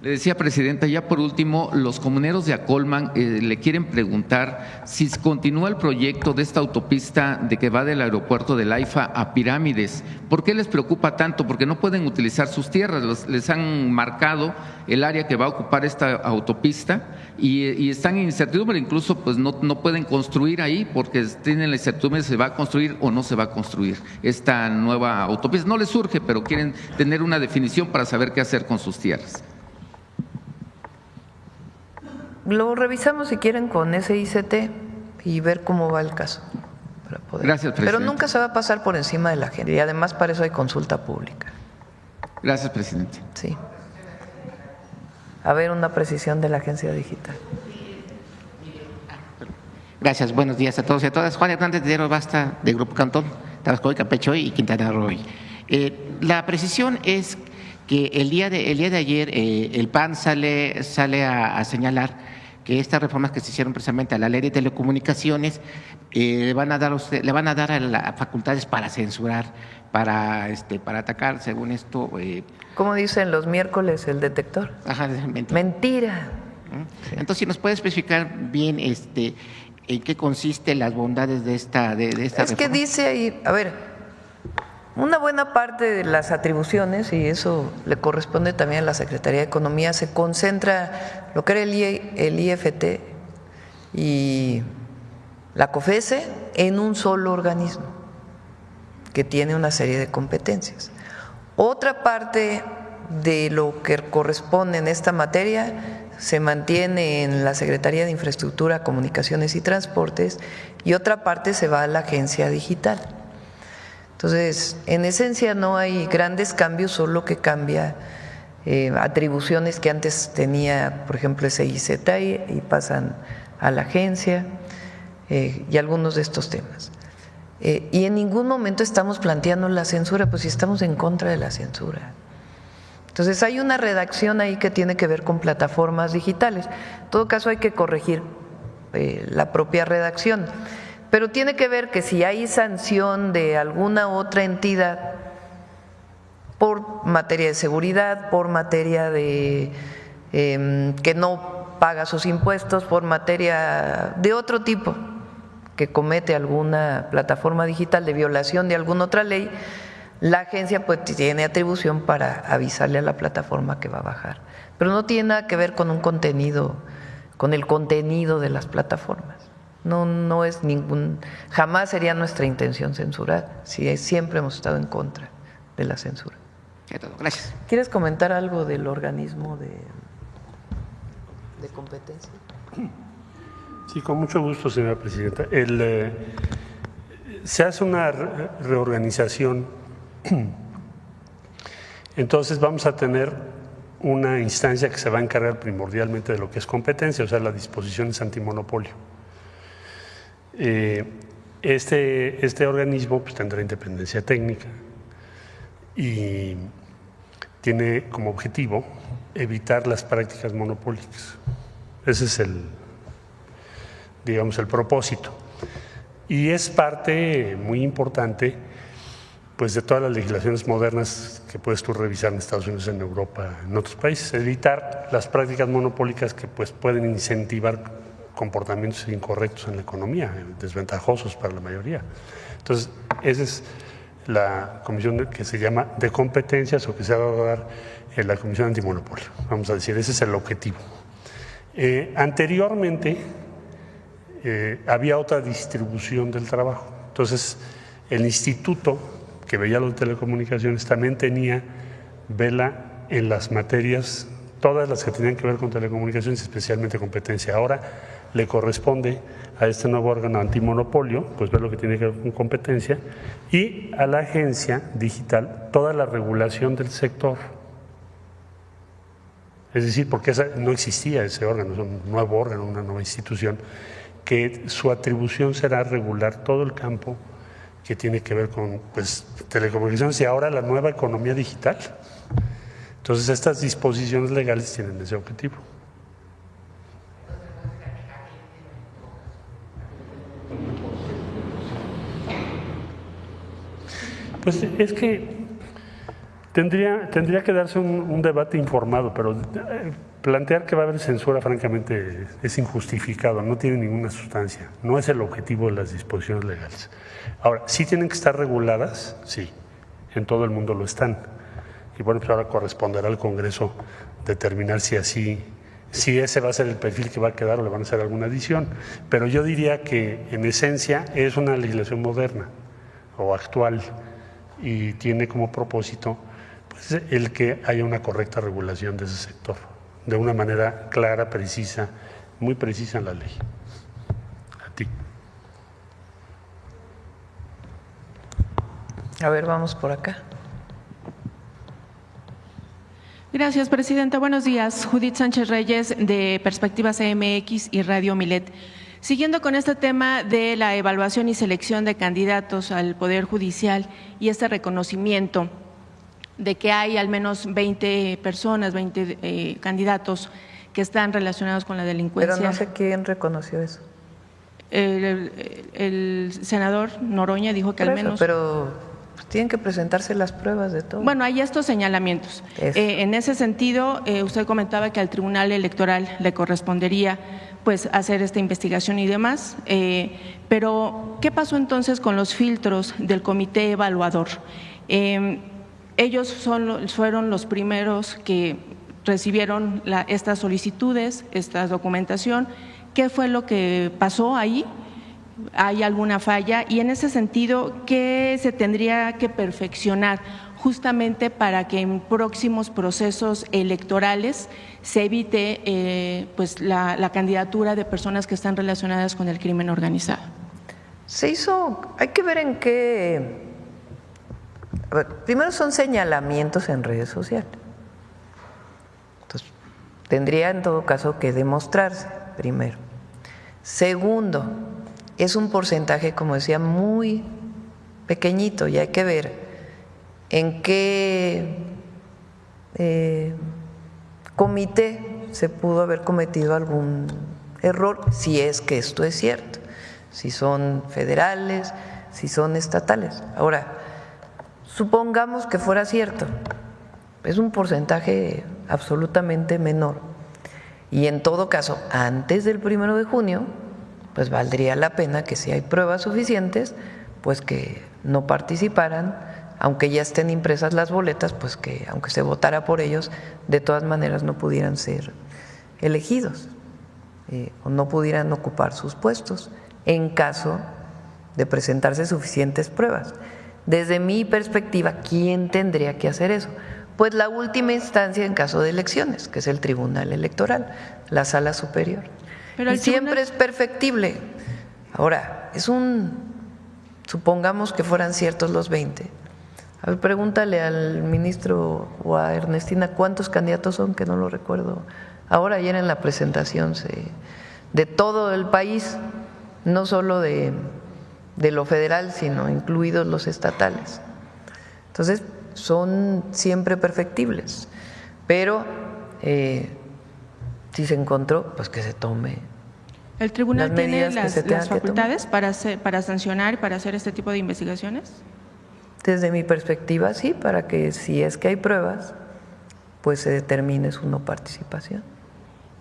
Speaker 8: Le decía, Presidenta, ya por último, los comuneros de Acolman le quieren preguntar si continúa el proyecto de esta autopista de que va del aeropuerto del AIFA a Pirámides. ¿Por qué les preocupa tanto? Porque no pueden utilizar sus tierras, les han marcado el área que va a ocupar esta autopista y están en incertidumbre, incluso pues no pueden construir ahí porque tienen la incertidumbre si se va a construir o no se va a construir esta nueva autopista. No les surge, pero quieren tener una definición para saber qué hacer con sus tierras.
Speaker 1: Lo revisamos si quieren con ese ICT y ver cómo va el caso. Para poder.
Speaker 8: Gracias, Presidente.
Speaker 1: Pero nunca se va a pasar por encima de la gente y además para eso hay consulta pública.
Speaker 8: Gracias, Presidente.
Speaker 1: Sí. A ver, una precisión de la agencia digital.
Speaker 9: Gracias, buenos días a todos y a todas. Juan Hernández de Diario Basta, del Grupo Cantón, Tabasco, Campeche y Quintana Roo. La precisión es que el día de ayer el PAN sale a señalar que estas reformas que se hicieron precisamente a la ley de telecomunicaciones le van a dar a las facultades para censurar, para atacar, según esto.
Speaker 1: ¿Cómo dicen los miércoles el detector?
Speaker 9: Ajá,
Speaker 1: mentira.
Speaker 9: Entonces, si nos puede especificar bien en qué consisten las bondades de esta reforma.
Speaker 1: Es que dice ahí, a ver, una buena parte de las atribuciones, y eso le corresponde también a la Secretaría de Economía, se concentra lo que era el IFT y la COFESE en un solo organismo que tiene una serie de competencias. Otra parte de lo que corresponde en esta materia se mantiene en la Secretaría de Infraestructura, Comunicaciones y Transportes y otra parte se va a la Agencia Digital. Entonces, en esencia no hay grandes cambios, solo que cambia atribuciones que antes tenía, por ejemplo, SIZ y pasan a la agencia y algunos de estos temas. Y en ningún momento estamos planteando la censura, pues si estamos en contra de la censura. Entonces hay una redacción ahí que tiene que ver con plataformas digitales. En todo caso hay que corregir la propia redacción, pero tiene que ver que si hay sanción de alguna otra entidad por materia de seguridad, por materia de que no paga sus impuestos, por materia de otro tipo que comete alguna plataforma digital de violación de alguna otra ley, la agencia pues tiene atribución para avisarle a la plataforma que va a bajar. Pero no tiene nada que ver con un contenido, con el contenido de las plataformas. No es jamás sería nuestra intención censurar. Siempre hemos estado en contra de la censura.
Speaker 9: Gracias.
Speaker 1: ¿Quieres comentar algo del organismo de competencia?
Speaker 3: Sí, con mucho gusto, señora presidenta. Se hace una reorganización, entonces vamos a tener una instancia que se va a encargar primordialmente de lo que es competencia, o sea, las disposiciones antimonopolio. Este organismo pues, tendrá independencia técnica y tiene como objetivo evitar las prácticas monopólicas. Ese es el propósito. Y es parte muy importante pues, de todas las legislaciones modernas que puedes tú revisar en Estados Unidos, en Europa, en otros países. Evitar las prácticas monopólicas que pues, pueden incentivar comportamientos incorrectos en la economía, desventajosos para la mayoría. Entonces, esa es la comisión que se llama de competencias o que se ha dado a dar en la Comisión Antimonopolio. Vamos a decir, ese es el objetivo. Anteriormente había otra distribución del trabajo. Entonces, el instituto que veía las telecomunicaciones también tenía vela en las materias, todas las que tenían que ver con telecomunicaciones, especialmente competencia. Ahora le corresponde a este nuevo órgano antimonopolio, pues ver lo que tiene que ver con competencia, y a la agencia digital toda la regulación del sector. Es decir, porque no existía ese órgano, es un nuevo órgano, una nueva institución, que su atribución será regular todo el campo que tiene que ver con pues, telecomunicaciones y ahora la nueva economía digital. Entonces, estas disposiciones legales tienen ese objetivo. Pues es que tendría que darse un debate informado, pero plantear que va a haber censura, francamente, es injustificado, no tiene ninguna sustancia, no es el objetivo de las disposiciones legales. Ahora, ¿sí tienen que estar reguladas? Sí, en todo el mundo lo están. Y bueno, pues ahora corresponderá al Congreso determinar si ese va a ser el perfil que va a quedar o le van a hacer alguna adición. Pero yo diría que en esencia es una legislación moderna o actual y tiene como propósito pues, el que haya una correcta regulación de ese sector, de una manera clara, precisa, muy precisa en la ley. A ti.
Speaker 1: A ver, vamos por acá.
Speaker 10: Gracias, presidenta. Buenos días. Judith Sánchez Reyes, de Perspectivas CMX y Radio Milet. Siguiendo con este tema de la evaluación y selección de candidatos al Poder Judicial y este reconocimiento de que hay al menos 20 personas, 20 candidatos que están relacionados con la delincuencia.
Speaker 1: Pero no sé quién reconoció eso.
Speaker 10: El senador Noroña dijo que al menos…
Speaker 1: Pero tienen que presentarse las pruebas de todo.
Speaker 10: Bueno, hay estos señalamientos. En ese sentido, usted comentaba que al Tribunal Electoral le correspondería pues hacer esta investigación y demás, pero ¿qué pasó entonces con los filtros del comité evaluador? Ellos fueron los primeros que recibieron estas solicitudes, esta documentación. ¿Qué fue lo que pasó ahí? ¿Hay alguna falla? Y en ese sentido, ¿qué se tendría que perfeccionar justamente para que en próximos procesos electorales se evite pues la candidatura de personas que están relacionadas con el crimen organizado?
Speaker 1: Se hizo, hay que ver en qué A ver, primero son señalamientos en redes sociales. Entonces, tendría en todo caso que demostrarse, primero. Segundo, es un porcentaje, como decía, muy pequeñito y hay que ver en qué comité se pudo haber cometido algún error, si es que esto es cierto, si son federales, si son estatales. Ahora, supongamos que fuera cierto, es un porcentaje absolutamente menor y en todo caso, antes del 1 de junio, pues valdría la pena que si hay pruebas suficientes, pues que no participaran, aunque ya estén impresas las boletas, pues que aunque se votara por ellos, de todas maneras no pudieran ser elegidos o no pudieran ocupar sus puestos en caso de presentarse suficientes pruebas. Desde mi perspectiva, ¿quién tendría que hacer eso? Pues la última instancia en caso de elecciones, que es el Tribunal Electoral, la Sala Superior.
Speaker 10: Pero
Speaker 1: y siempre es perfectible. Ahora, supongamos que fueran ciertos los 20. A ver, pregúntale al ministro o a Ernestina cuántos candidatos son, que no lo recuerdo. Ahora, ayer en la presentación de todo el país, no solo de lo federal, sino incluidos los estatales. Entonces, son siempre perfectibles, pero si se encontró, pues que se tome.
Speaker 10: ¿El tribunal tiene las facultades
Speaker 1: tomar
Speaker 10: para sancionar y para hacer este tipo de investigaciones?
Speaker 1: Desde mi perspectiva, sí, para que si es que hay pruebas, pues se determine su no participación.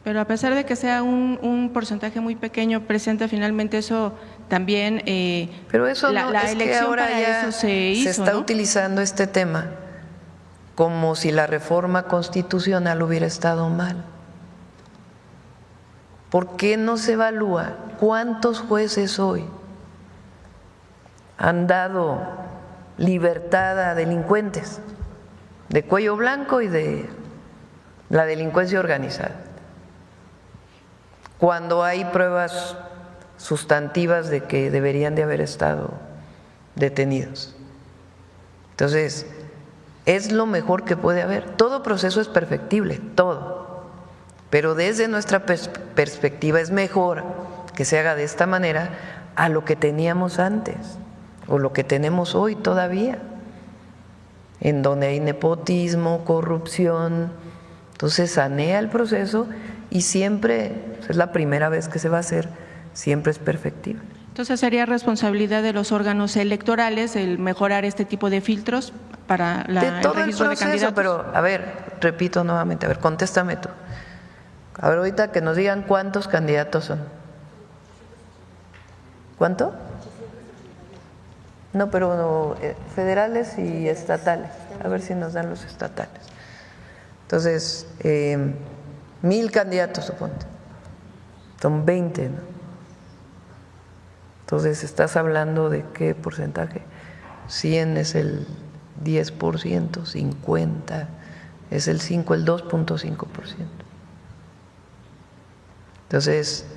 Speaker 10: Pero a pesar de que sea un porcentaje muy pequeño, presenta finalmente eso también.
Speaker 1: Pero eso
Speaker 10: la
Speaker 1: es
Speaker 10: elección
Speaker 1: que ahora
Speaker 10: para
Speaker 1: ya
Speaker 10: eso se hizo,
Speaker 1: está
Speaker 10: ¿no?
Speaker 1: utilizando este tema como si la reforma constitucional hubiera estado mal. ¿Por qué no se evalúa cuántos jueces hoy han dado libertad a delincuentes de cuello blanco y de la delincuencia organizada? Cuando hay pruebas sustantivas de que deberían de haber estado detenidos. Entonces, es lo mejor que puede haber. Todo proceso es perfectible, todo. Pero desde nuestra perspectiva es mejor que se haga de esta manera a lo que teníamos antes o lo que tenemos hoy todavía, en donde hay nepotismo, corrupción. Entonces sanea el proceso y siempre, es la primera vez que se va a hacer, siempre es perfectible.
Speaker 10: Entonces sería responsabilidad de los órganos electorales el mejorar este tipo de filtros para el registro de candidatos.
Speaker 1: Pero a ver, repito nuevamente, a ver, contéstame tú. A ver, ahorita que nos digan cuántos candidatos son. ¿Cuánto? No, pero no, federales y estatales. A ver si nos dan los estatales. Entonces, 1,000 candidatos, suponte. Son 20, ¿no? Entonces, estás hablando de qué porcentaje. 100 es el 10%, 50 es el 2.5%. Entonces,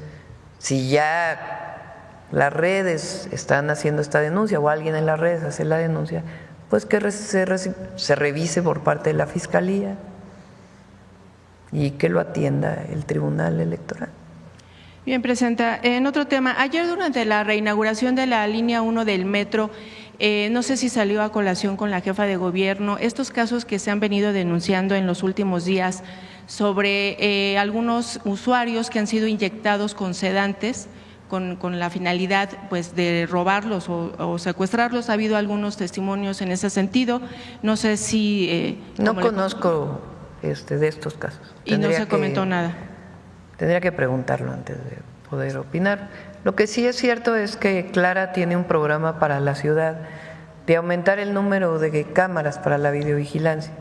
Speaker 1: si ya las redes están haciendo esta denuncia o alguien en las redes hace la denuncia, pues que se revise por parte de la Fiscalía y que lo atienda el Tribunal Electoral.
Speaker 10: Bien, Presidenta. En otro tema, ayer durante la reinauguración de la línea 1 del metro, no sé si salió a colación con la jefa de gobierno estos casos que se han venido denunciando en los últimos días sobre algunos usuarios que han sido inyectados con sedantes con la finalidad pues de robarlos o secuestrarlos. Ha habido algunos testimonios en ese sentido. No sé si…
Speaker 1: no conozco de estos casos.
Speaker 10: Y no se comentó nada.
Speaker 1: Tendría que preguntarlo antes de poder opinar. Lo que sí es cierto es que Clara tiene un programa para la ciudad de aumentar el número de cámaras para la videovigilancia,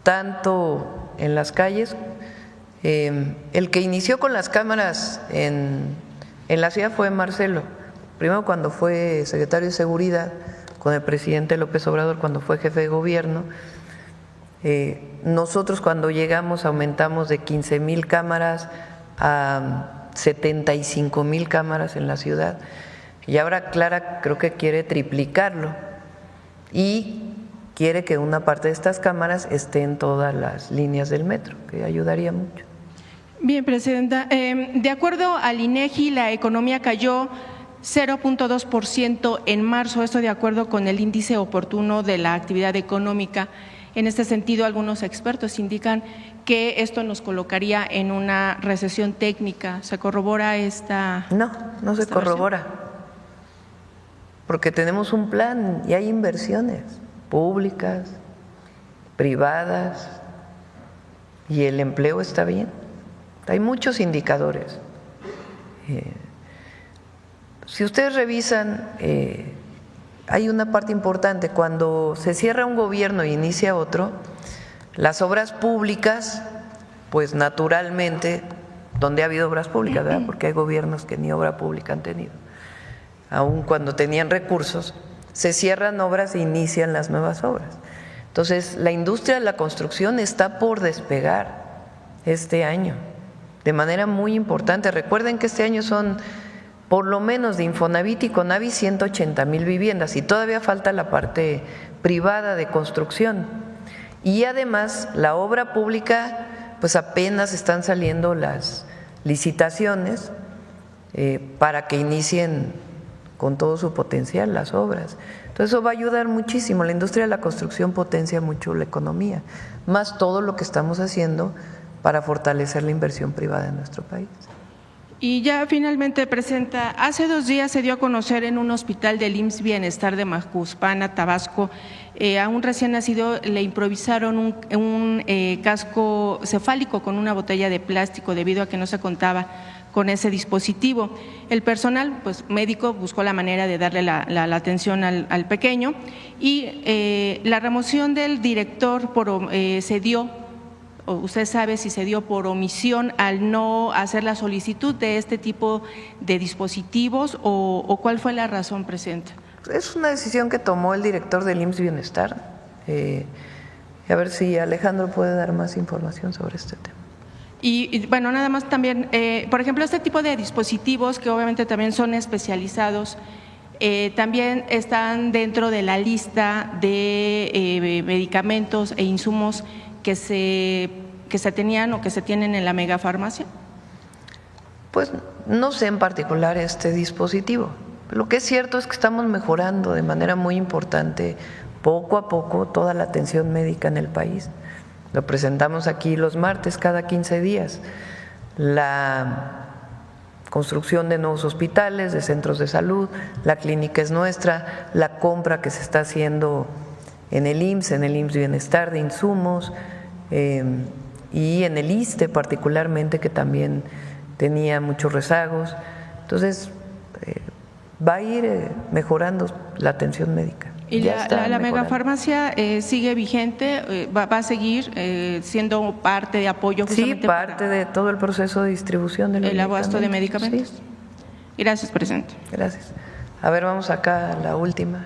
Speaker 1: tanto en las calles. El que inició con las cámaras en la ciudad fue Marcelo, primero cuando fue secretario de Seguridad con el presidente López Obrador, cuando fue jefe de gobierno. Nosotros cuando llegamos aumentamos de 15,000 cámaras a 75,000 cámaras en la ciudad, y ahora Clara creo que quiere triplicarlo, y quiere que una parte de estas cámaras esté en todas las líneas del metro, que ayudaría mucho.
Speaker 10: Bien, Presidenta. De acuerdo al INEGI, la economía cayó 0.2% en marzo, esto de acuerdo con el índice oportuno de la actividad económica. En este sentido, algunos expertos indican que esto nos colocaría en una recesión técnica. ¿Se corrobora esta?
Speaker 1: No se corrobora, porque tenemos un plan y hay inversiones públicas, privadas, y el empleo está bien. Hay muchos indicadores. Si ustedes revisan, hay una parte importante. Cuando se cierra un gobierno e inicia otro, las obras públicas, pues naturalmente, donde ha habido obras públicas, ¿verdad? Porque hay gobiernos que ni obra pública han tenido, aun cuando tenían recursos, se cierran obras e inician las nuevas obras. Entonces, la industria de la construcción está por despegar este año de manera muy importante. Recuerden que este año son, por lo menos de Infonavit y Conavi, 180,000 viviendas, y todavía falta la parte privada de construcción. Y además, la obra pública, pues apenas están saliendo las licitaciones para que inicien con todo su potencial las obras. Entonces, eso va a ayudar muchísimo. La industria de la construcción potencia mucho la economía, más todo lo que estamos haciendo para fortalecer la inversión privada en nuestro país.
Speaker 10: Y ya finalmente, Presidenta, hace 2 días se dio a conocer en un hospital del IMSS Bienestar de Macuspana, Tabasco, a un recién nacido le improvisaron un casco cefálico con una botella de plástico debido a que no se contaba con ese dispositivo. El personal, pues médico, buscó la manera de darle la atención al pequeño, y la remoción del director se dio. ¿Usted sabe si se dio por omisión al no hacer la solicitud de este tipo de dispositivos o cuál fue la razón, Presidenta?
Speaker 1: Es una decisión que tomó el director del IMSS Bienestar. A ver si Alejandro puede dar más información sobre este tema.
Speaker 10: Y bueno, nada más también, por ejemplo, este tipo de dispositivos que obviamente también son especializados, también están dentro de la lista de medicamentos e insumos que se tenían o que se tienen en la megafarmacia.
Speaker 1: Pues no sé en particular este dispositivo. Lo que es cierto es que estamos mejorando de manera muy importante, poco a poco, toda la atención médica en el país. Lo presentamos aquí los martes, cada 15 días. La construcción de nuevos hospitales, de centros de salud, la clínica es nuestra, la compra que se está haciendo en el IMSS Bienestar de insumos, y en el ISSSTE particularmente, que también tenía muchos rezagos. Entonces, va a ir mejorando la atención médica.
Speaker 10: ¿Y la megafarmacia sigue vigente? ¿Va a seguir siendo parte de apoyo?
Speaker 1: Sí, parte de todo el proceso de distribución del
Speaker 10: abasto de medicamentos. Sí. Gracias, Presidente.
Speaker 1: Gracias. A ver, vamos acá a la última.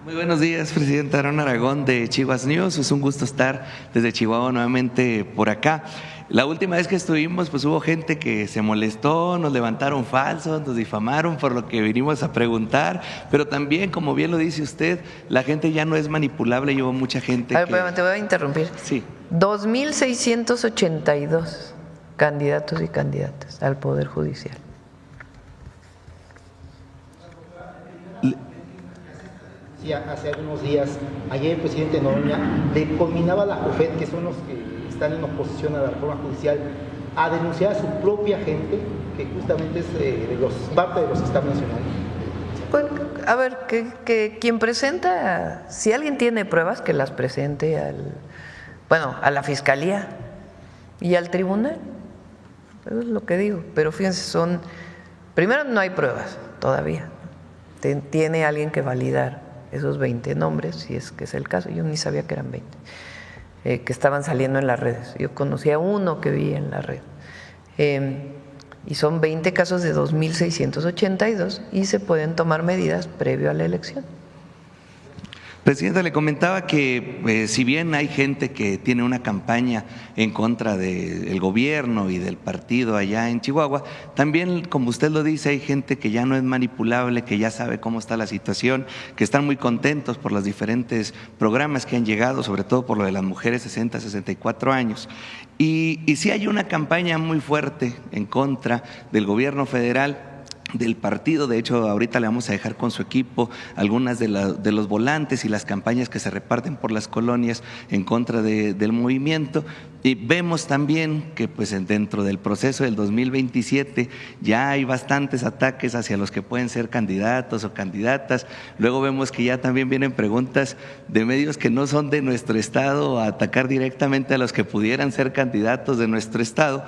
Speaker 11: Muy buenos días, Presidenta. Aaron Aragón de Chihuahua News. Es un gusto estar desde Chihuahua nuevamente por acá. La última vez que estuvimos, pues hubo gente que se molestó, nos levantaron falsos, nos difamaron por lo que vinimos a preguntar, pero también, como bien lo dice usted, la gente ya no es manipulable y hubo mucha gente.
Speaker 1: A ver, te voy a interrumpir.
Speaker 11: Sí.
Speaker 1: 2,682 candidatos y candidatas al Poder Judicial.
Speaker 12: Hace algunos días, ayer el presidente Noroña le combinaba a la JOFET, que son los que están en oposición a la reforma judicial, a denunciar a su propia gente, que justamente es parte de los que está mencionando.
Speaker 1: Pues, a ver, que quien presenta, si alguien tiene pruebas, que las presente a la Fiscalía y al Tribunal. Eso es lo que digo. Pero fíjense, primero no hay pruebas todavía. Tiene alguien que validar esos 20 nombres, si es que es el caso. Yo ni sabía que eran 20, que estaban saliendo en las redes. Yo conocía uno que vi en la red. Y son 20 casos de 2,682 y se pueden tomar medidas previo a la elección.
Speaker 11: Presidenta, le comentaba que si bien hay gente que tiene una campaña en contra del gobierno y del partido allá en Chihuahua, también, como usted lo dice, hay gente que ya no es manipulable, que ya sabe cómo está la situación, que están muy contentos por los diferentes programas que han llegado, sobre todo por lo de las mujeres 60, 64 años. Y sí hay una campaña muy fuerte en contra del gobierno federal, del partido. De hecho, ahorita le vamos a dejar con su equipo algunas de los volantes y las campañas que se reparten por las colonias en contra del movimiento. Y vemos también que pues dentro del proceso del 2027 ya hay bastantes ataques hacia los que pueden ser candidatos o candidatas. Luego vemos que ya también vienen preguntas de medios que no son de nuestro estado a atacar directamente a los que pudieran ser candidatos de nuestro estado.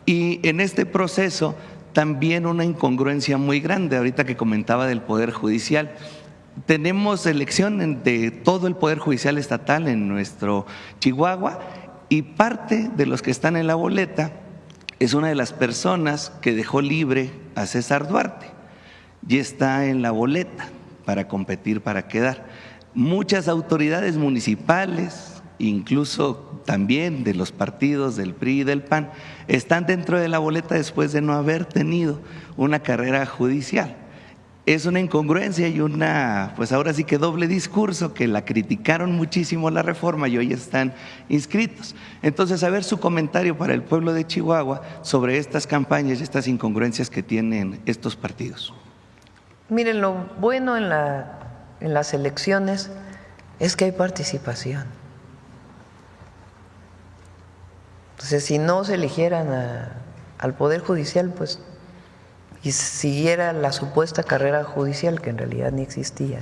Speaker 11: Y en este proceso también una incongruencia muy grande, ahorita que comentaba del Poder Judicial. Tenemos elección de todo el Poder Judicial estatal en nuestro Chihuahua y parte de los que están en la boleta es una de las personas que dejó libre a César Duarte y está en la boleta para competir, para quedar. Muchas autoridades municipales, incluso también de los partidos del PRI y del PAN, están dentro de la boleta después de no haber tenido una carrera judicial. Es una incongruencia y pues ahora sí que doble discurso, que la criticaron muchísimo la reforma y hoy están inscritos. Entonces, a ver su comentario para el pueblo de Chihuahua sobre estas campañas y estas incongruencias que tienen estos partidos.
Speaker 1: Miren, lo bueno en las elecciones es que hay participación. Entonces, si no se eligieran al Poder Judicial, pues, y siguiera la supuesta carrera judicial, que en realidad ni existía,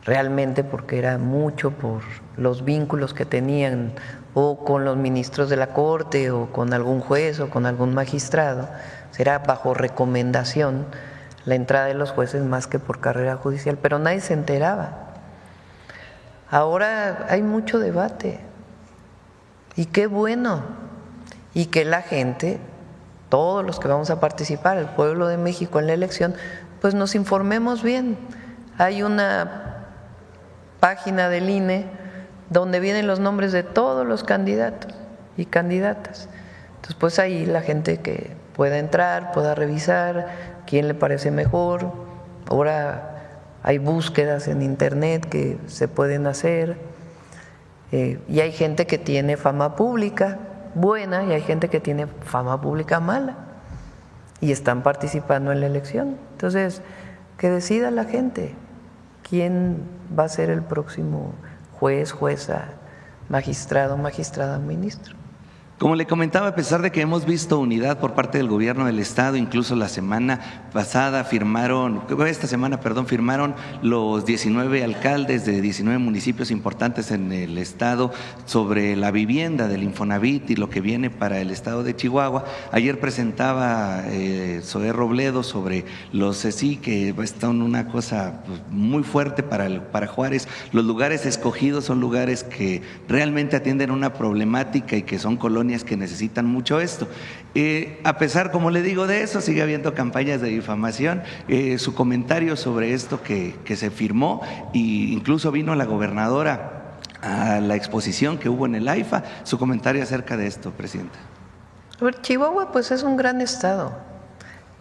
Speaker 1: realmente porque era mucho por los vínculos que tenían o con los ministros de la Corte o con algún juez o con algún magistrado, será bajo recomendación la entrada de los jueces más que por carrera judicial, pero nadie se enteraba. Ahora hay mucho debate. Y qué bueno, y que la gente, todos los que vamos a participar, el pueblo de México en la elección, pues nos informemos bien. Hay una página del INE donde vienen los nombres de todos los candidatos y candidatas. Entonces, pues ahí la gente que pueda entrar, pueda revisar quién le parece mejor. Ahora hay búsquedas en internet que se pueden hacer. Y hay gente que tiene fama pública buena y hay gente que tiene fama pública mala y están participando en la elección. Entonces, que decida la gente quién va a ser el próximo juez, jueza, magistrado, magistrada, ministro.
Speaker 11: Como le comentaba, a pesar de que hemos visto unidad por parte del gobierno del estado, incluso la semana pasada firmaron los 19 alcaldes de 19 municipios importantes en el estado sobre la vivienda del Infonavit y lo que viene para el estado de Chihuahua. Ayer presentaba Zoé Robledo sobre los CECI, que están una cosa muy fuerte para Juárez. Los lugares escogidos son lugares que realmente atienden una problemática y que son colonias que necesitan mucho esto. A pesar, como le digo, de eso, sigue habiendo campañas de difamación. Su comentario sobre esto que se firmó, e incluso vino la gobernadora a la exposición que hubo en el AIFA, su comentario acerca de esto, Presidenta.
Speaker 1: A ver, Chihuahua pues es un gran estado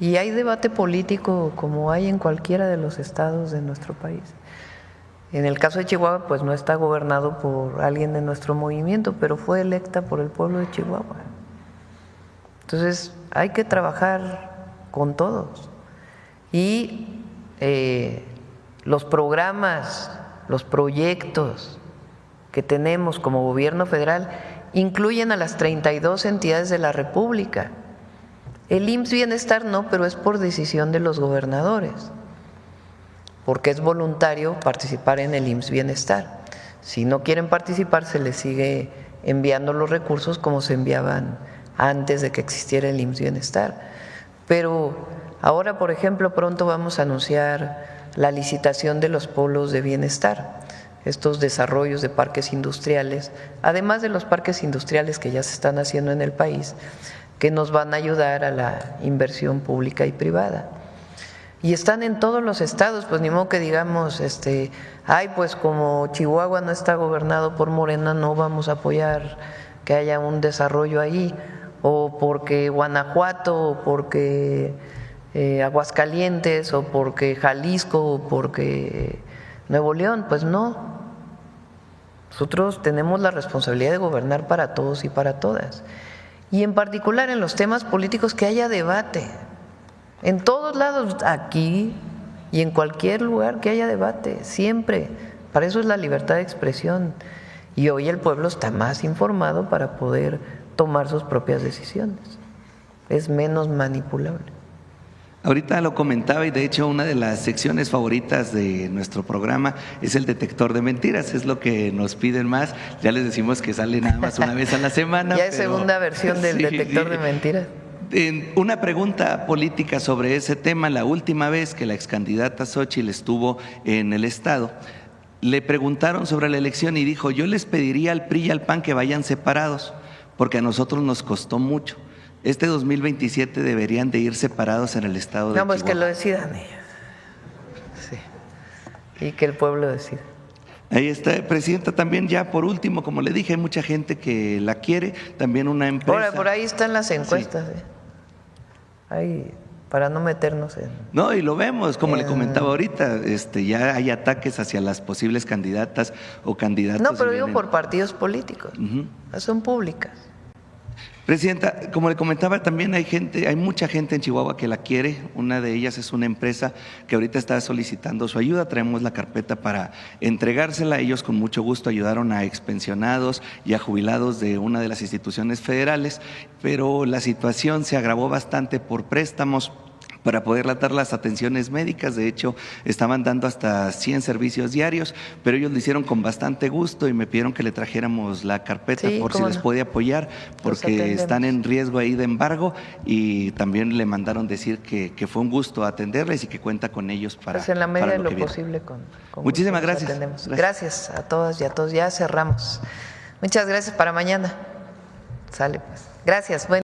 Speaker 1: y hay debate político como hay en cualquiera de los estados de nuestro país. En el caso de Chihuahua, pues no está gobernado por alguien de nuestro movimiento, pero fue electa por el pueblo de Chihuahua. Entonces, hay que trabajar con todos. Y los programas, los proyectos que tenemos como gobierno federal incluyen a las 32 entidades de la República. El IMSS Bienestar no, pero es por decisión de los gobernadores, porque es voluntario participar en el IMSS Bienestar. Si no quieren participar, se les sigue enviando los recursos como se enviaban antes de que existiera el IMSS Bienestar. Pero ahora, por ejemplo, pronto vamos a anunciar la licitación de los polos de bienestar, estos desarrollos de parques industriales, además de los parques industriales que ya se están haciendo en el país, que nos van a ayudar a la inversión pública y privada. Y están en todos los estados, pues ni modo que digamos, ay, pues como Chihuahua no está gobernado por Morena, no vamos a apoyar que haya un desarrollo ahí, o porque Guanajuato, o porque Aguascalientes, o porque Jalisco, o porque Nuevo León, pues no. Nosotros tenemos la responsabilidad de gobernar para todos y para todas. Y en particular en los temas políticos que haya debate. En todos lados, aquí y en cualquier lugar que haya debate, siempre. Para eso es la libertad de expresión. Y hoy el pueblo está más informado para poder tomar sus propias decisiones. Es menos manipulable.
Speaker 11: Ahorita lo comentaba y de hecho una de las secciones favoritas de nuestro programa es el detector de mentiras, es lo que nos piden más. Ya les decimos que sale nada más una vez a la semana.
Speaker 1: Ya es segunda versión del detector de mentiras.
Speaker 11: Una pregunta política sobre ese tema. La última vez que la excandidata Xóchitl estuvo en el estado, le preguntaron sobre la elección y dijo: yo les pediría al PRI y al PAN que vayan separados, porque a nosotros nos costó mucho. Este 2027 deberían de ir separados en el estado de Chihuahua.
Speaker 1: No, pues que lo decidan ellos. Sí. Y que el pueblo decida.
Speaker 11: Ahí está, Presidenta. También ya por último, como le dije, hay mucha gente que la quiere, también una empresa.
Speaker 1: Ahora, por ahí están las encuestas. Sí. Ahí, para no meternos en…
Speaker 11: No, y lo vemos, como le comentaba ahorita, ya hay ataques hacia las posibles candidatas o candidatos.
Speaker 1: No, pero digo por partidos políticos, son públicas.
Speaker 11: Presidenta, como le comentaba, también hay mucha gente en Chihuahua que la quiere. Una de ellas es una empresa que ahorita está solicitando su ayuda. Traemos la carpeta para entregársela. Ellos con mucho gusto ayudaron a expensionados y a jubilados de una de las instituciones federales, pero la situación se agravó bastante por préstamos para poder dar las atenciones médicas. De hecho, estaban dando hasta 100 servicios diarios, pero ellos lo hicieron con bastante gusto y me pidieron que le trajéramos la carpeta por si les puede apoyar, porque están en riesgo ahí de embargo, y también le mandaron decir que fue un gusto atenderles y que cuenta con ellos para…
Speaker 1: Pues en la medida de lo posible con
Speaker 11: muchísimas gracias.
Speaker 1: Gracias a todas y a todos. Ya cerramos. Muchas gracias. Para mañana. Sale pues. Gracias. Bueno.